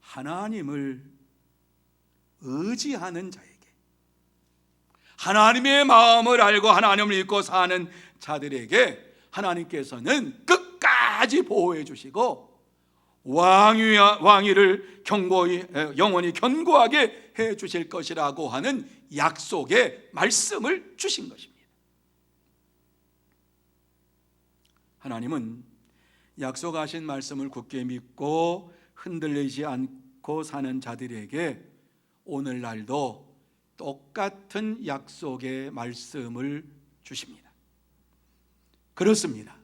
S2: 하나님을 의지하는 자에게, 하나님의 마음을 알고 하나님을 믿고 사는 자들에게 하나님께서는 끝까지 보호해 주시고 왕위를 영원히 견고하게 해 주실 것이라고 하는 약속의 말씀을 주신 것입니다. 하나님은 약속하신 말씀을 굳게 믿고 흔들리지 않고 사는 자들에게 오늘날도 똑같은 약속의 말씀을 주십니다. 그렇습니다.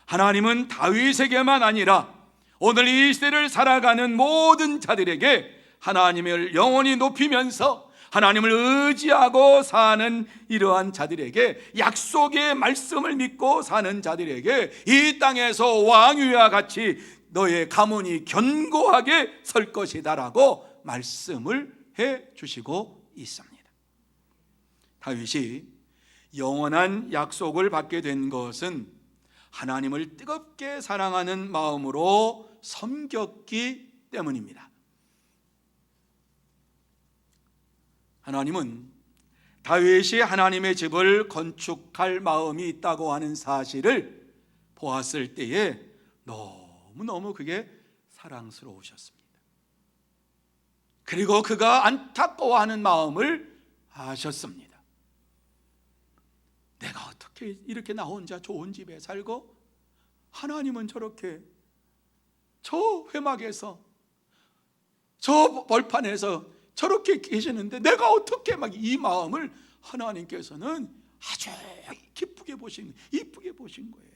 S2: 하나님은 다윗에게만 아니라 오늘 이 시대를 살아가는 모든 자들에게 하나님을 영원히 높이면서 하나님을 의지하고 사는 이러한 자들에게, 약속의 말씀을 믿고 사는 자들에게 이 땅에서 왕위와 같이 너의 가문이 견고하게 설 것이다라고 말씀을 해 주시고 있습니다. 다윗이 영원한 약속을 받게 된 것은 하나님을 뜨겁게 사랑하는 마음으로 섬겼기 때문입니다. 하나님은 다윗이 하나님의 집을 건축할 마음이 있다고 하는 사실을 보았을 때에 너무너무 그게 사랑스러우셨습니다. 그리고 그가 안타까워하는 마음을 아셨습니다. 내가 어떻게 이렇게 나 혼자 좋은 집에 살고 하나님은 저렇게 저 회막에서 저 벌판에서 저렇게 계시는데 내가 어떻게 막 이 마음을 하나님께서는 아주 기쁘게 보신, 이쁘게 보신 거예요.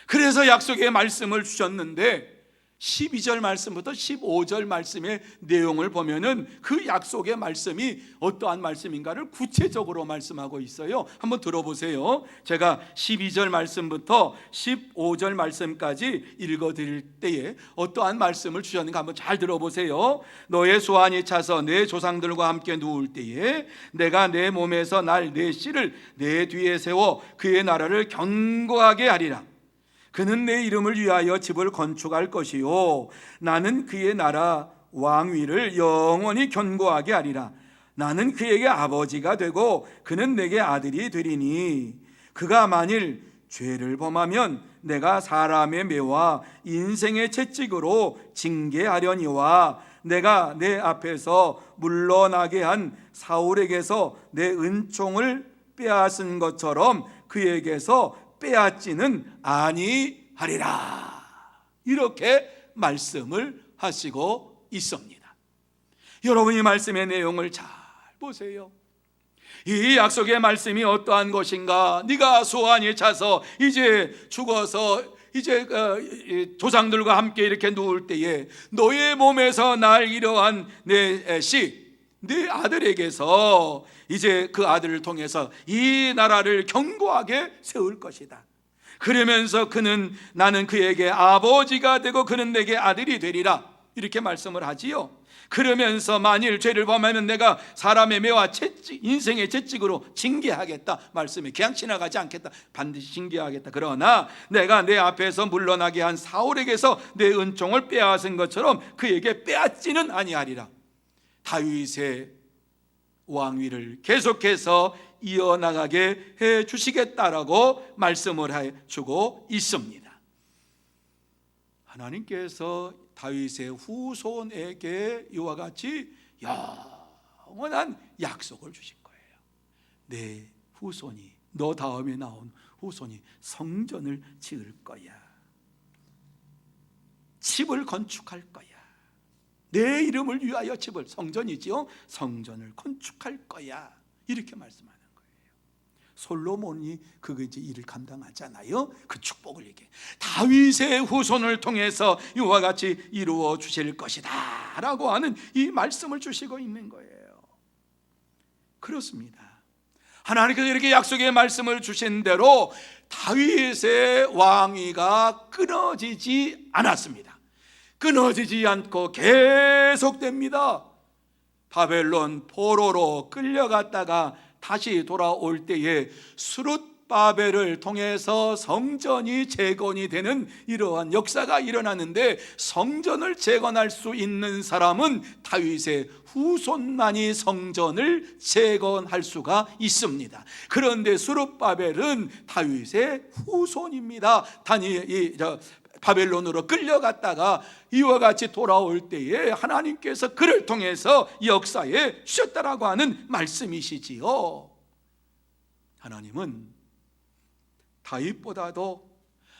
S2: 그래서 약속의 말씀을 주셨는데 12절 말씀부터 15절 말씀의 내용을 보면은 그 약속의 말씀이 어떠한 말씀인가를 구체적으로 말씀하고 있어요. 한번 들어보세요. 제가 12절 말씀부터 15절 말씀까지 읽어드릴 때에 어떠한 말씀을 주셨는가 한번 잘 들어보세요. 너의 소환이 차서 내 조상들과 함께 누울 때에 내가 내 몸에서 날 내 씨를 내 뒤에 세워 그의 나라를 견고하게 하리라. 그는 내 이름을 위하여 집을 건축할 것이요 나는 그의 나라 왕위를 영원히 견고하게 하리라. 나는 그에게 아버지가 되고 그는 내게 아들이 되리니 그가 만일 죄를 범하면 내가 사람의 매와 인생의 채찍으로 징계하려니와 내가 내 앞에서 물러나게 한 사울에게서 내 은총을 빼앗은 것처럼 그에게서 빼앗지는 아니하리라. 이렇게 말씀을 하시고 있습니다. 여러분, 이 말씀의 내용을 잘 보세요. 이 약속의 말씀이 어떠한 것인가? 네가 소환이 차서 이제 죽어서 이제 조상들과 함께 이렇게 누울 때에 너의 몸에서 날 이러한 내 씨, 네 아들에게서 이제 그 아들을 통해서 이 나라를 견고하게 세울 것이다. 그러면서 그는 나는 그에게 아버지가 되고 그는 내게 아들이 되리라. 이렇게 말씀을 하지요. 그러면서 만일 죄를 범하면 내가 사람의 매와 채찍, 인생의 채찍으로 징계하겠다. 말씀이 그냥 지나가지 않겠다. 반드시 징계하겠다. 그러나 내가 내 앞에서 물러나게 한 사울에게서 내 은총을 빼앗은 것처럼 그에게 빼앗지는 아니하리라. 다윗의 왕위를 계속해서 이어나가게 해 주시겠다라고 말씀을 해 주고 있습니다. 하나님께서 다윗의 후손에게 이와 같이 영원한 약속을 주신 거예요. 내 후손이, 너 다음에 나온 후손이 성전을 지을 거야. 집을 건축할 거야. 내 이름을 위하여 집을, 성전이지요, 성전을 건축할 거야. 이렇게 말씀하는 거예요. 솔로몬이 그 이제 일을 감당하잖아요. 그 축복을 얘기해. 다윗의 후손을 통해서 이와 같이 이루어 주실 것이다 라고 하는 이 말씀을 주시고 있는 거예요. 그렇습니다. 하나님께서 이렇게 약속의 말씀을 주신 대로 다윗의 왕위가 끊어지지 않았습니다. 끊어지지 않고 계속됩니다. 바벨론 포로로 끌려갔다가 다시 돌아올 때에 스룹바벨을 통해서 성전이 재건이 되는 이러한 역사가 일어나는데, 성전을 재건할 수 있는 사람은 다윗의 후손만이 성전을 재건할 수가 있습니다. 그런데 스룹바벨은 다윗의 후손입니다. 바벨론으로 끌려갔다가 이와 같이 돌아올 때에 하나님께서 그를 통해서 역사에 주셨다라고 하는 말씀이시지요. 하나님은 다윗보다도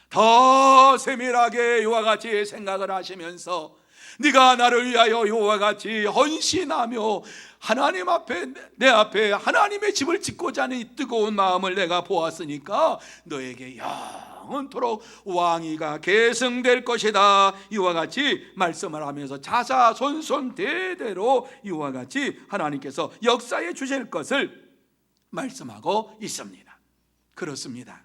S2: 더 세밀하게 이와 같이 생각을 하시면서 네가 나를 위하여 이와 같이 헌신하며 하나님 앞에, 내 앞에 하나님의 집을 짓고자 하는 이 뜨거운 마음을 내가 보았으니까 너에게 영원토록 왕위가 계승될 것이다. 이와 같이 말씀을 하면서 자자손손 대대로 이와 같이 하나님께서 역사해 주실 것을 말씀하고 있습니다. 그렇습니다.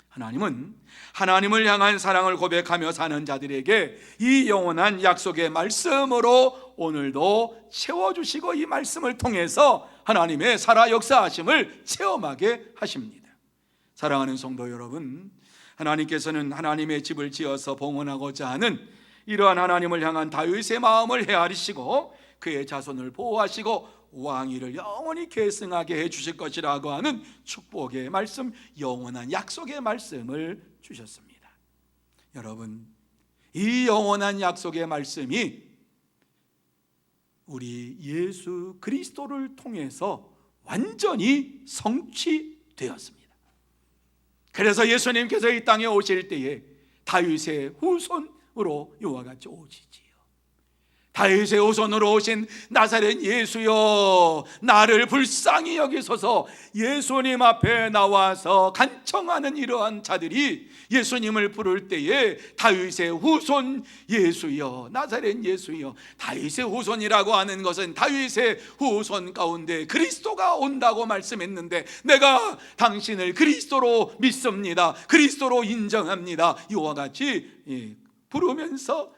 S2: 하나님은 하나님을 향한 사랑을 고백하며 사는 자들에게 이 영원한 약속의 말씀으로 오늘도 채워주시고 이 말씀을 통해서 하나님의 살아 역사하심을 체험하게 하십니다. 사랑하는 성도 여러분, 하나님께서는 하나님의 집을 지어서 봉헌하고자 하는 이러한 하나님을 향한 다윗의 마음을 헤아리시고 그의 자손을 보호하시고 왕위를 영원히 계승하게 해주실 것이라고 하는 축복의 말씀, 영원한 약속의 말씀을 주셨습니다. 여러분, 이 영원한 약속의 말씀이 우리 예수 그리스도를 통해서 완전히 성취되었습니다. 그래서 예수님께서 이 땅에 오실 때에 다윗의 후손으로 이와 같이 오시지요. 다윗의 후손으로 오신 나사렛 예수여, 나를 불쌍히 여기소서. 예수님 앞에 나와서 간청하는 이러한 자들이 예수님을 부를 때에 다윗의 후손 예수여, 나사렛 예수여. 다윗의 후손이라고 하는 것은 다윗의 후손 가운데 그리스도가 온다고 말씀했는데, 내가 당신을 그리스도로 믿습니다, 그리스도로 인정합니다, 이와 같이 부르면서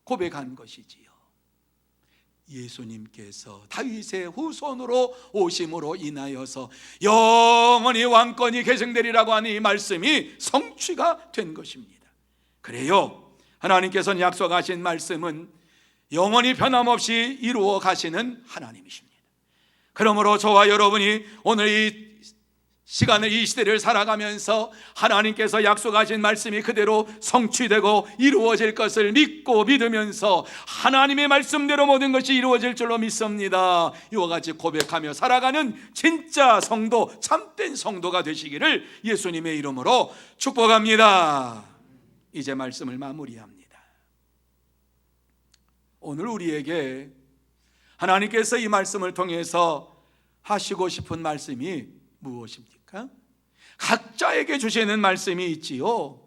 S2: 고백한 것이지요. 예수님께서 다윗의 후손으로 오심으로 인하여서 영원히 왕권이 계승되리라고 하는 이 말씀이 성취가 된 것입니다. 그래요, 하나님께서는 약속하신 말씀은 영원히 변함없이 이루어 가시는 하나님이십니다. 그러므로 저와 여러분이 오늘 이 시간을, 이 시대를 살아가면서 하나님께서 약속하신 말씀이 그대로 성취되고 이루어질 것을 믿고 믿으면서 하나님의 말씀대로 모든 것이 이루어질 줄로 믿습니다, 이와 같이 고백하며 살아가는 진짜 성도, 참된 성도가 되시기를 예수님의 이름으로 축복합니다. 이제 말씀을 마무리합니다. 오늘 우리에게 하나님께서 이 말씀을 통해서 하시고 싶은 말씀이 무엇입니까? 각자에게 주시는 말씀이 있지요.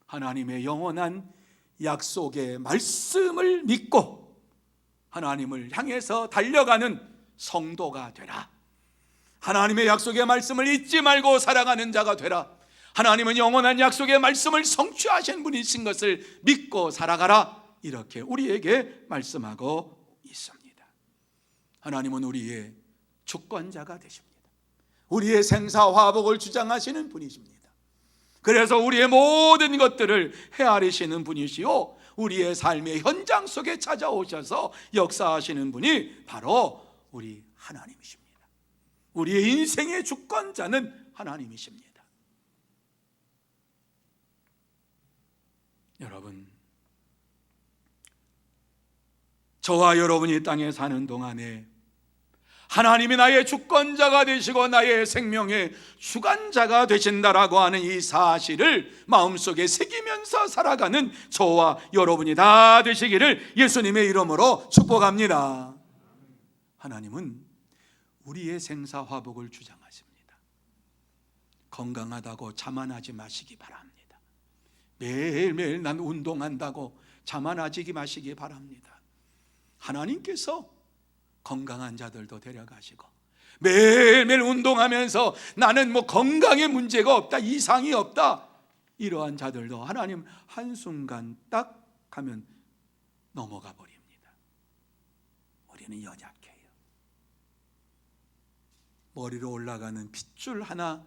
S2: 하나님의 영원한 약속의 말씀을 믿고 하나님을 향해서 달려가는 성도가 되라. 하나님의 약속의 말씀을 잊지 말고 살아가는 자가 되라. 하나님은 영원한 약속의 말씀을 성취하신 분이신 것을 믿고 살아가라. 이렇게 우리에게 말씀하고 있습니다. 하나님은 우리의 주권자가 되십니다. 우리의 생사화복을 주장하시는 분이십니다. 그래서 우리의 모든 것들을 헤아리시는 분이시요, 우리의 삶의 현장 속에 찾아오셔서 역사하시는 분이 바로 우리 하나님이십니다. 우리의 인생의 주권자는 하나님이십니다. 여러분, 저와 여러분이 땅에 사는 동안에 하나님이 나의 주권자가 되시고 나의 생명의 주관자가 되신다라고 하는 이 사실을 마음속에 새기면서 살아가는 저와 여러분이 다 되시기를 예수님의 이름으로 축복합니다. 하나님은 우리의 생사화복을 주장하십니다. 건강하다고 자만하지 마시기 바랍니다. 매일매일 난 운동한다고 자만하지 마시기 바랍니다. 하나님께서 건강한 자들도 데려가시고, 매일매일 운동하면서 나는 건강에 문제가 없다, 이상이 없다, 이러한 자들도 하나님 한순간 딱 하면 넘어가 버립니다. 우리는 연약해요. 머리로 올라가는 핏줄 하나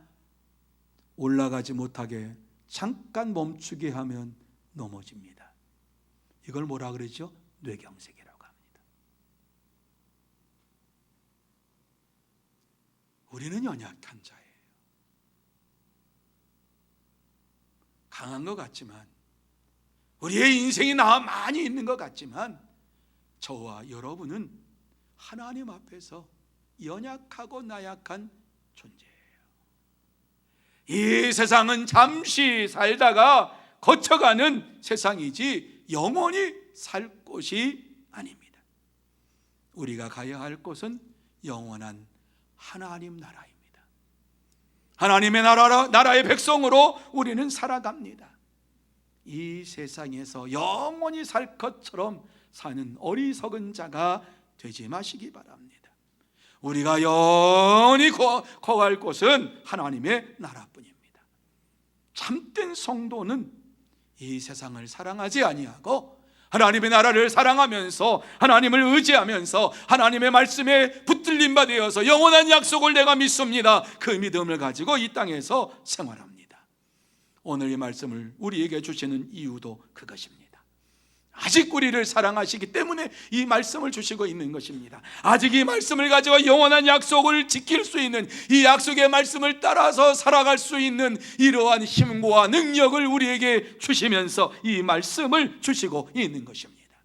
S2: 올라가지 못하게 잠깐 멈추게 하면 넘어집니다. 이걸 뭐라 그러죠? 뇌경색이라고. 우리는 연약한 자예요. 강한 것 같지만, 우리의 인생이 많이 있는 것 같지만, 저와 여러분은 하나님 앞에서 연약하고 나약한 존재예요. 이 세상은 잠시 살다가 거쳐가는 세상이지 영원히 살 곳이 아닙니다. 우리가 가야 할 곳은 영원한 하나님 나라입니다. 하나님의 나라의 백성으로 우리는 살아갑니다. 이 세상에서 영원히 살 것처럼 사는 어리석은 자가 되지 마시기 바랍니다. 우리가 영원히 거할 곳은 하나님의 나라뿐입니다. 참된 성도는 이 세상을 사랑하지 아니하고 하나님의 나라를 사랑하면서 하나님을 의지하면서 하나님의 말씀에 붙들림 바 되어서 영원한 약속을 내가 믿습니다, 그 믿음을 가지고 이 땅에서 생활합니다. 오늘 이 말씀을 우리에게 주시는 이유도 그것입니다. 아직 우리를 사랑하시기 때문에 이 말씀을 주시고 있는 것입니다. 아직 이 말씀을 가지고 영원한 약속을 지킬 수 있는, 이 약속의 말씀을 따라서 살아갈 수 있는 이러한 힘과 능력을 우리에게 주시면서 이 말씀을 주시고 있는 것입니다.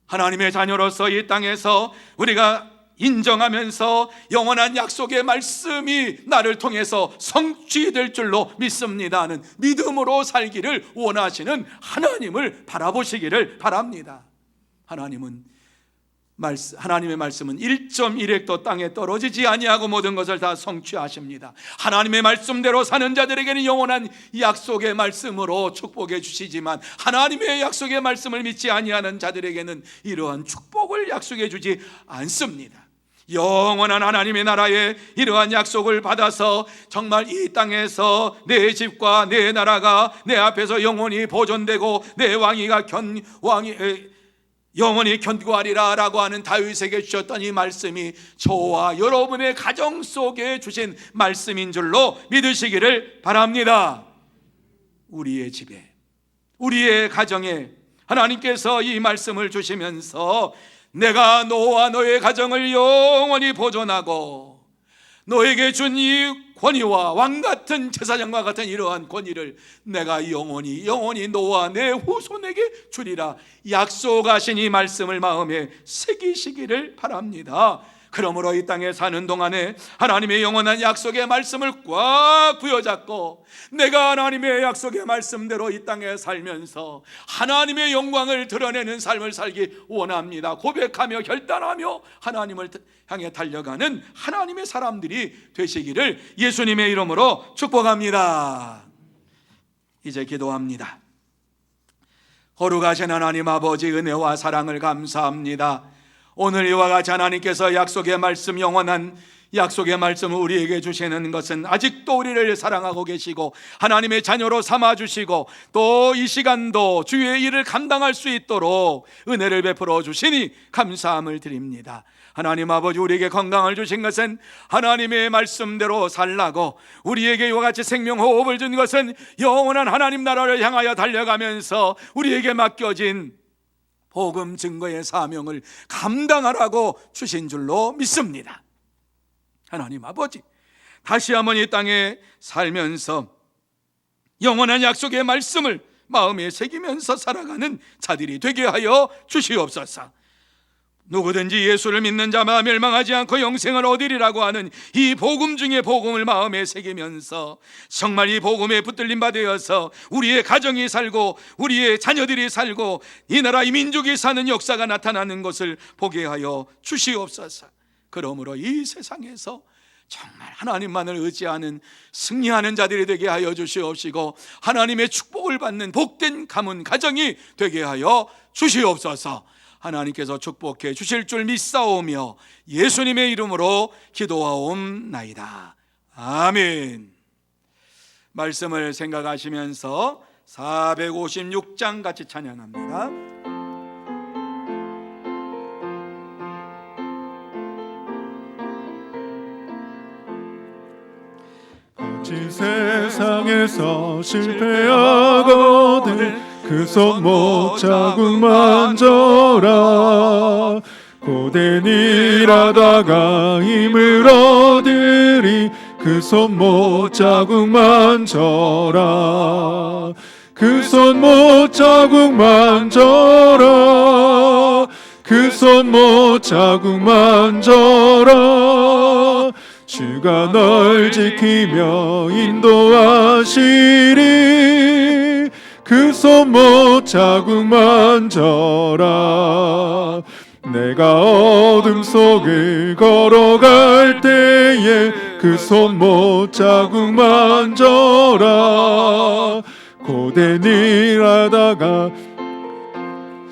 S2: 하나님의 자녀로서 이 땅에서 우리가 인정하면서 영원한 약속의 말씀이 나를 통해서 성취될 줄로 믿습니다 하는 믿음으로 살기를 원하시는 하나님을 바라보시기를 바랍니다. 하나님은 하나님의 말씀은 1.1획도 땅에 떨어지지 아니하고 모든 것을 다 성취하십니다. 하나님의 말씀대로 사는 자들에게는 영원한 약속의 말씀으로 축복해 주시지만 하나님의 약속의 말씀을 믿지 아니하는 자들에게는 이러한 축복을 약속해 주지 않습니다. 영원한 하나님의 나라에 이러한 약속을 받아서 정말 이 땅에서 내 집과 내 나라가 내 앞에서 영원히 보존되고 내 왕위가 영원히 견고하리라 라고 하는 다윗에게 주셨던 이 말씀이 저와 여러분의 가정 속에 주신 말씀인 줄로 믿으시기를 바랍니다. 우리의 집에, 우리의 가정에 하나님께서 이 말씀을 주시면서 내가 너와 너의 가정을 영원히 보존하고 너에게 준 이 권위와 왕같은 제사장과 같은 이러한 권위를 내가 영원히 너와 내 후손에게 주리라 약속하신 이 말씀을 마음에 새기시기를 바랍니다. 그러므로 이 땅에 사는 동안에 하나님의 영원한 약속의 말씀을 꽉 부여잡고 내가 하나님의 약속의 말씀대로 이 땅에 살면서 하나님의 영광을 드러내는 삶을 살기 원합니다. 고백하며 결단하며 하나님을 향해 달려가는 하나님의 사람들이 되시기를 예수님의 이름으로 축복합니다. 이제 기도합니다. 거룩하신 하나님 아버지, 은혜와 사랑을 감사합니다. 오늘 이와 같이 하나님께서 약속의 말씀, 영원한 약속의 말씀을 우리에게 주시는 것은 아직도 우리를 사랑하고 계시고 하나님의 자녀로 삼아주시고 또 이 시간도 주의 일을 감당할 수 있도록 은혜를 베풀어 주시니 감사함을 드립니다. 하나님 아버지, 우리에게 건강을 주신 것은 하나님의 말씀대로 살라고, 우리에게 이와 같이 생명호흡을 준 것은 영원한 하나님 나라를 향하여 달려가면서 우리에게 맡겨진 복음 증거의 사명을 감당하라고 주신 줄로 믿습니다. 하나님 아버지, 다시 한번 이 땅에 살면서 영원한 약속의 말씀을 마음에 새기면서 살아가는 자들이 되게 하여 주시옵소서. 누구든지 예수를 믿는 자마다 멸망하지 않고 영생을 얻으리라고 하는 이 복음 중에 복음을 마음에 새기면서 정말 이 복음에 붙들림 받아서 우리의 가정이 살고 우리의 자녀들이 살고 이 나라 이 민족이 사는 역사가 나타나는 것을 보게 하여 주시옵소서. 그러므로 이 세상에서 정말 하나님만을 의지하는 승리하는 자들이 되게 하여 주시옵시고 하나님의 축복을 받는 복된 가문 가정이 되게 하여 주시옵소서. 하나님께서 축복해 주실 줄 믿사오며 예수님의 이름으로 기도하옵나이다. 아멘. 말씀을 생각하시면서 456장 같이 찬양합니다.
S1: 세상에서 실패하거든 그 손 못 자국 만져라. 고된 일하다가 힘을 얻으리 그 손 못 자국 만져라. 그 손 못 자국 만져라. 그 손 못 자국 만져라. 주가 널 지키며 인도하시리. 그 손 못 자국 만져라. 내가 어둠 속을 걸어갈 때에 그 손 못 자국 만져라. 고된 일 하다가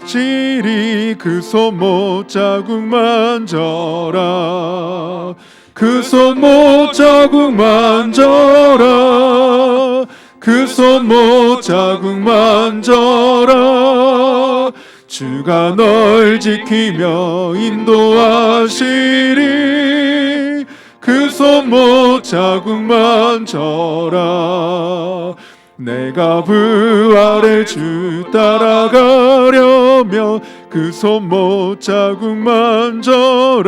S1: 지리 그 손 못 자국 만져라. 그 손 못 자국 만져라. 그 손 못 자국 만져라. 주가 널 지키며 인도하시리. 그 손 못 자국 만져라. 내가 부활의 주 따라가려면 그 손 못 자국 만져라.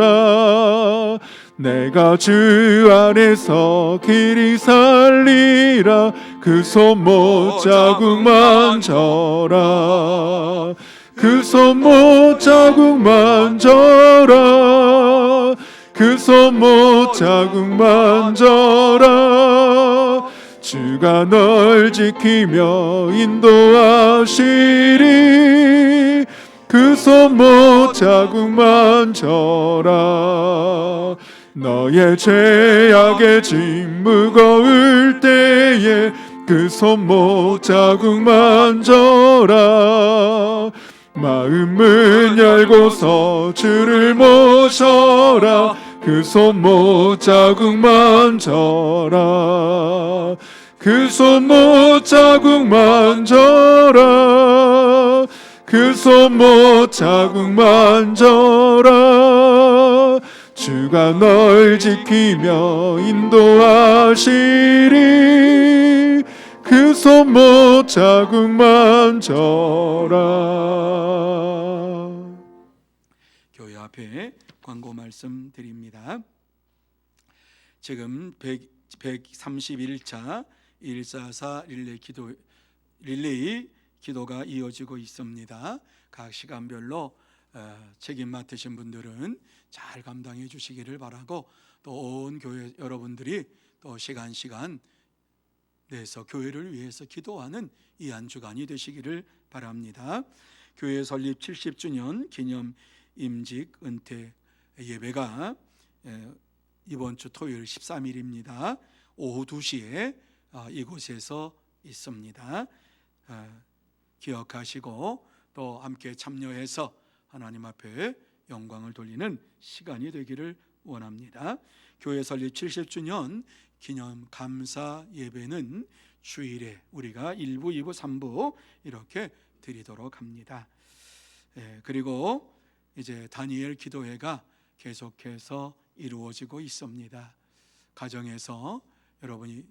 S1: 내가 주 안에서 길이 살리라. 그 손 못 자국 만져라. 그 손 못 자국 만져라. 그 손 못 자국 만져라. 주가 널 지키며 인도하시리. 그 손못 자국만 져라. 너의 죄악의 짐 무거울 때에 그 손못 자국만 져라. 마음문 열고서 주를 모셔라. 그 손못 자국만 져라. 그 손못 자국만 져라. 그 손못 자국만 져라. 주가 널 지키며 인도하시리. 그 손못 자국만 져라.
S2: 교회 앞에 광고 말씀 드립니다. 지금 131차 144 릴레이 기도가 이어지고 있습니다. 각 시간별로 책임 맡으신 분들은 잘 감당해 주시기를 바라고, 또 온 교회 여러분들이 또 시간 내서 교회를 위해서 기도하는 이 한 주간이 되시기를 바랍니다. 교회 설립 70주년 기념 임직 은퇴 예배가 이번 주 토요일 13일입니다. 오후 2시에 이곳에서 있습니다. 기억하시고 또 함께 참여해서 하나님 앞에 영광을 돌리는 시간이 되기를 원합니다. 교회 설립 70주년 기념 감사 예배는 주일에 우리가 1부, 2부, 3부 이렇게 드리도록 합니다. 그리고 이제 다니엘 기도회가 계속해서 이루어지고 있습니다. 가정에서 여러분이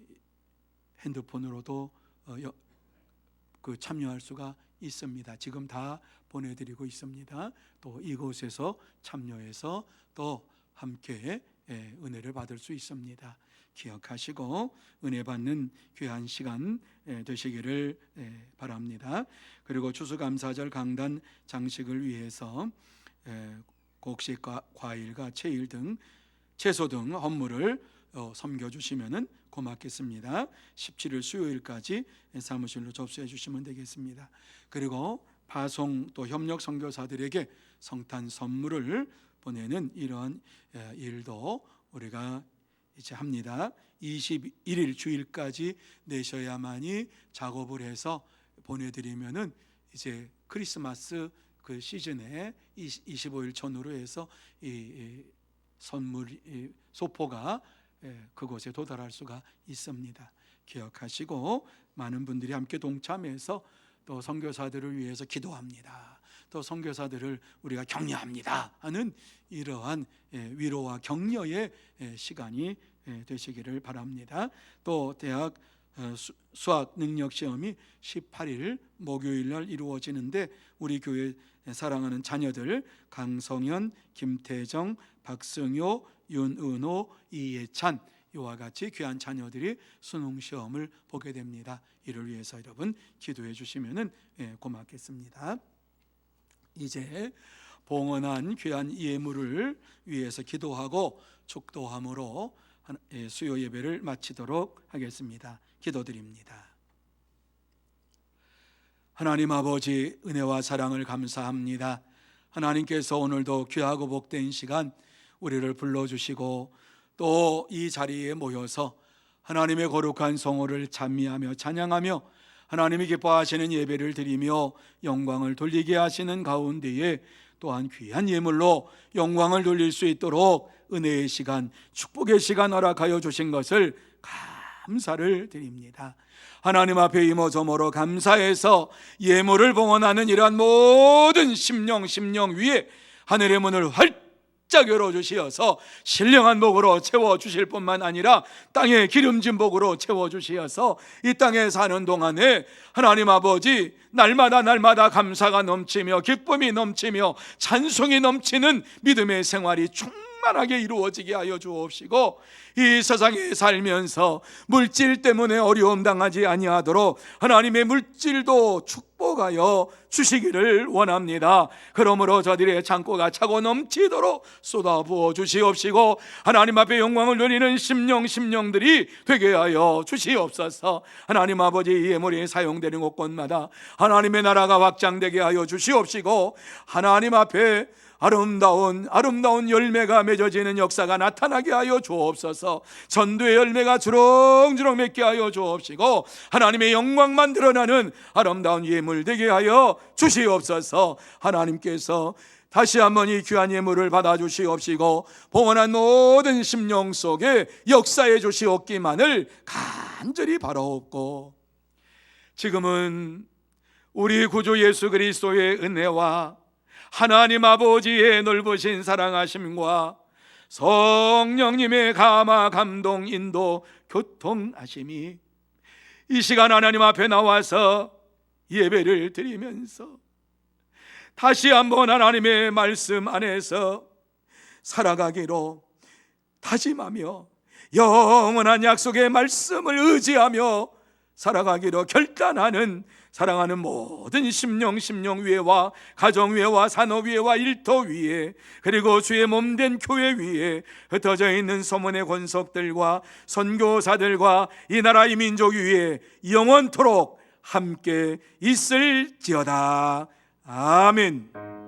S2: 핸드폰으로도 참여할 수가 있습니다. 지금 다 보내드리고 있습니다. 또 이곳에서 참여해서 또 함께 은혜를 받을 수 있습니다. 기억하시고 은혜 받는 귀한 시간 되시기를 바랍니다. 그리고 추수감사절 강단 장식을 위해서 곡식과 과일과 채소 등 헌물을 섬겨주시면 고맙겠습니다. 17일 수요일까지 사무실로 접수해 주시면 되겠습니다. 그리고 파송 또 협력 선교사들에게 성탄 선물을 보내는 이런 일도 우리가 이제 합니다. 21일 주일까지 내셔야만이 작업을 해서 보내드리면은 이제 크리스마스 그 시즌에 25일 전후로 해서 이 선물 소포가 그곳에 도달할 수가 있습니다. 기억하시고 많은 분들이 함께 동참해서 또 선교사들을 위해서 기도합니다. 또 선교사들을 우리가 격려합니다 하는 이러한 위로와 격려의 시간이 되시기를 바랍니다. 또 대학 수학 능력 시험이 18일 목요일 날 이루어지는데 우리 교회 사랑하는 자녀들 강성현, 김태정, 박승효, 윤은호, 이예찬 이와 같이 귀한 자녀들이 수능 시험을 보게 됩니다. 이를 위해서 여러분 기도해 주시면 고맙겠습니다. 이제 봉헌한 귀한 예물을 위해서 기도하고 축도함으로 수요 예배를 마치도록 하겠습니다. 기도드립니다. 하나님 아버지 은혜와 사랑을 감사합니다. 하나님께서 오늘도 귀하고 복된 시간 우리를 불러주시고 또 이 자리에 모여서 하나님의 거룩한 성호를 찬미하며 찬양하며 하나님이 기뻐하시는 예배를 드리며 영광을 돌리게 하시는 가운데에 또한 귀한 예물로 영광을 돌릴 수 있도록 은혜의 시간, 축복의 시간 허락하여 주신 것을 감사를 드립니다. 하나님 앞에 이모저모로 감사해서 예물을 봉헌하는 이러한 모든 심령 위에 하늘의 문을 활짝 열어주시어서 신령한 복으로 채워주실 뿐만 아니라 땅에 기름진 복으로 채워주시어서 이 땅에 사는 동안에 하나님 아버지 날마다 감사가 넘치며 기쁨이 넘치며 찬송이 넘치는 믿음의 생활이 충만하게 이루어지게 하여 주옵시고 이 세상에 살면서 물질 때문에 어려움 당하지 아니하도록 하나님의 물질도 축복하여 주시기를 원합니다. 그러므로 저들의 창고가 차고 넘치도록 쏟아부어 주시옵시고 하나님 앞에 영광을 누리는 심령들이 되게 하여 주시옵소서. 하나님 아버지, 이 예물이 사용되는 곳곳마다 하나님의 나라가 확장되게 하여 주시옵시고 하나님 앞에 아름다운 열매가 맺어지는 역사가 나타나게 하여 주옵소서. 전도의 열매가 주렁주렁 맺게 하여 주옵시고 하나님의 영광만 드러나는 아름다운 예물 되게 하여 주시옵소서. 하나님께서 다시 한번 이 귀한 예물을 받아 주시옵시고 봉헌한 모든 심령 속에 역사해 주시옵기만을 간절히 바라옵고, 지금은 우리 구주 예수 그리스도의 은혜와 하나님 아버지의 넓으신 사랑하심과 성령님의 감화 감동 인도 교통하심이 이 시간 하나님 앞에 나와서 예배를 드리면서 다시 한번 하나님의 말씀 안에서 살아가기로 다짐하며 영원한 약속의 말씀을 의지하며 살아가기로 결단하는 사랑하는 모든 심령 위에와 가정 위에와 산업 위에와 일터 위에, 그리고 주의 몸된 교회 위에 흩어져 있는 소문의 권속들과 선교사들과 이 나라 이 민족 위에 영원토록 함께 있을지어다. 아멘.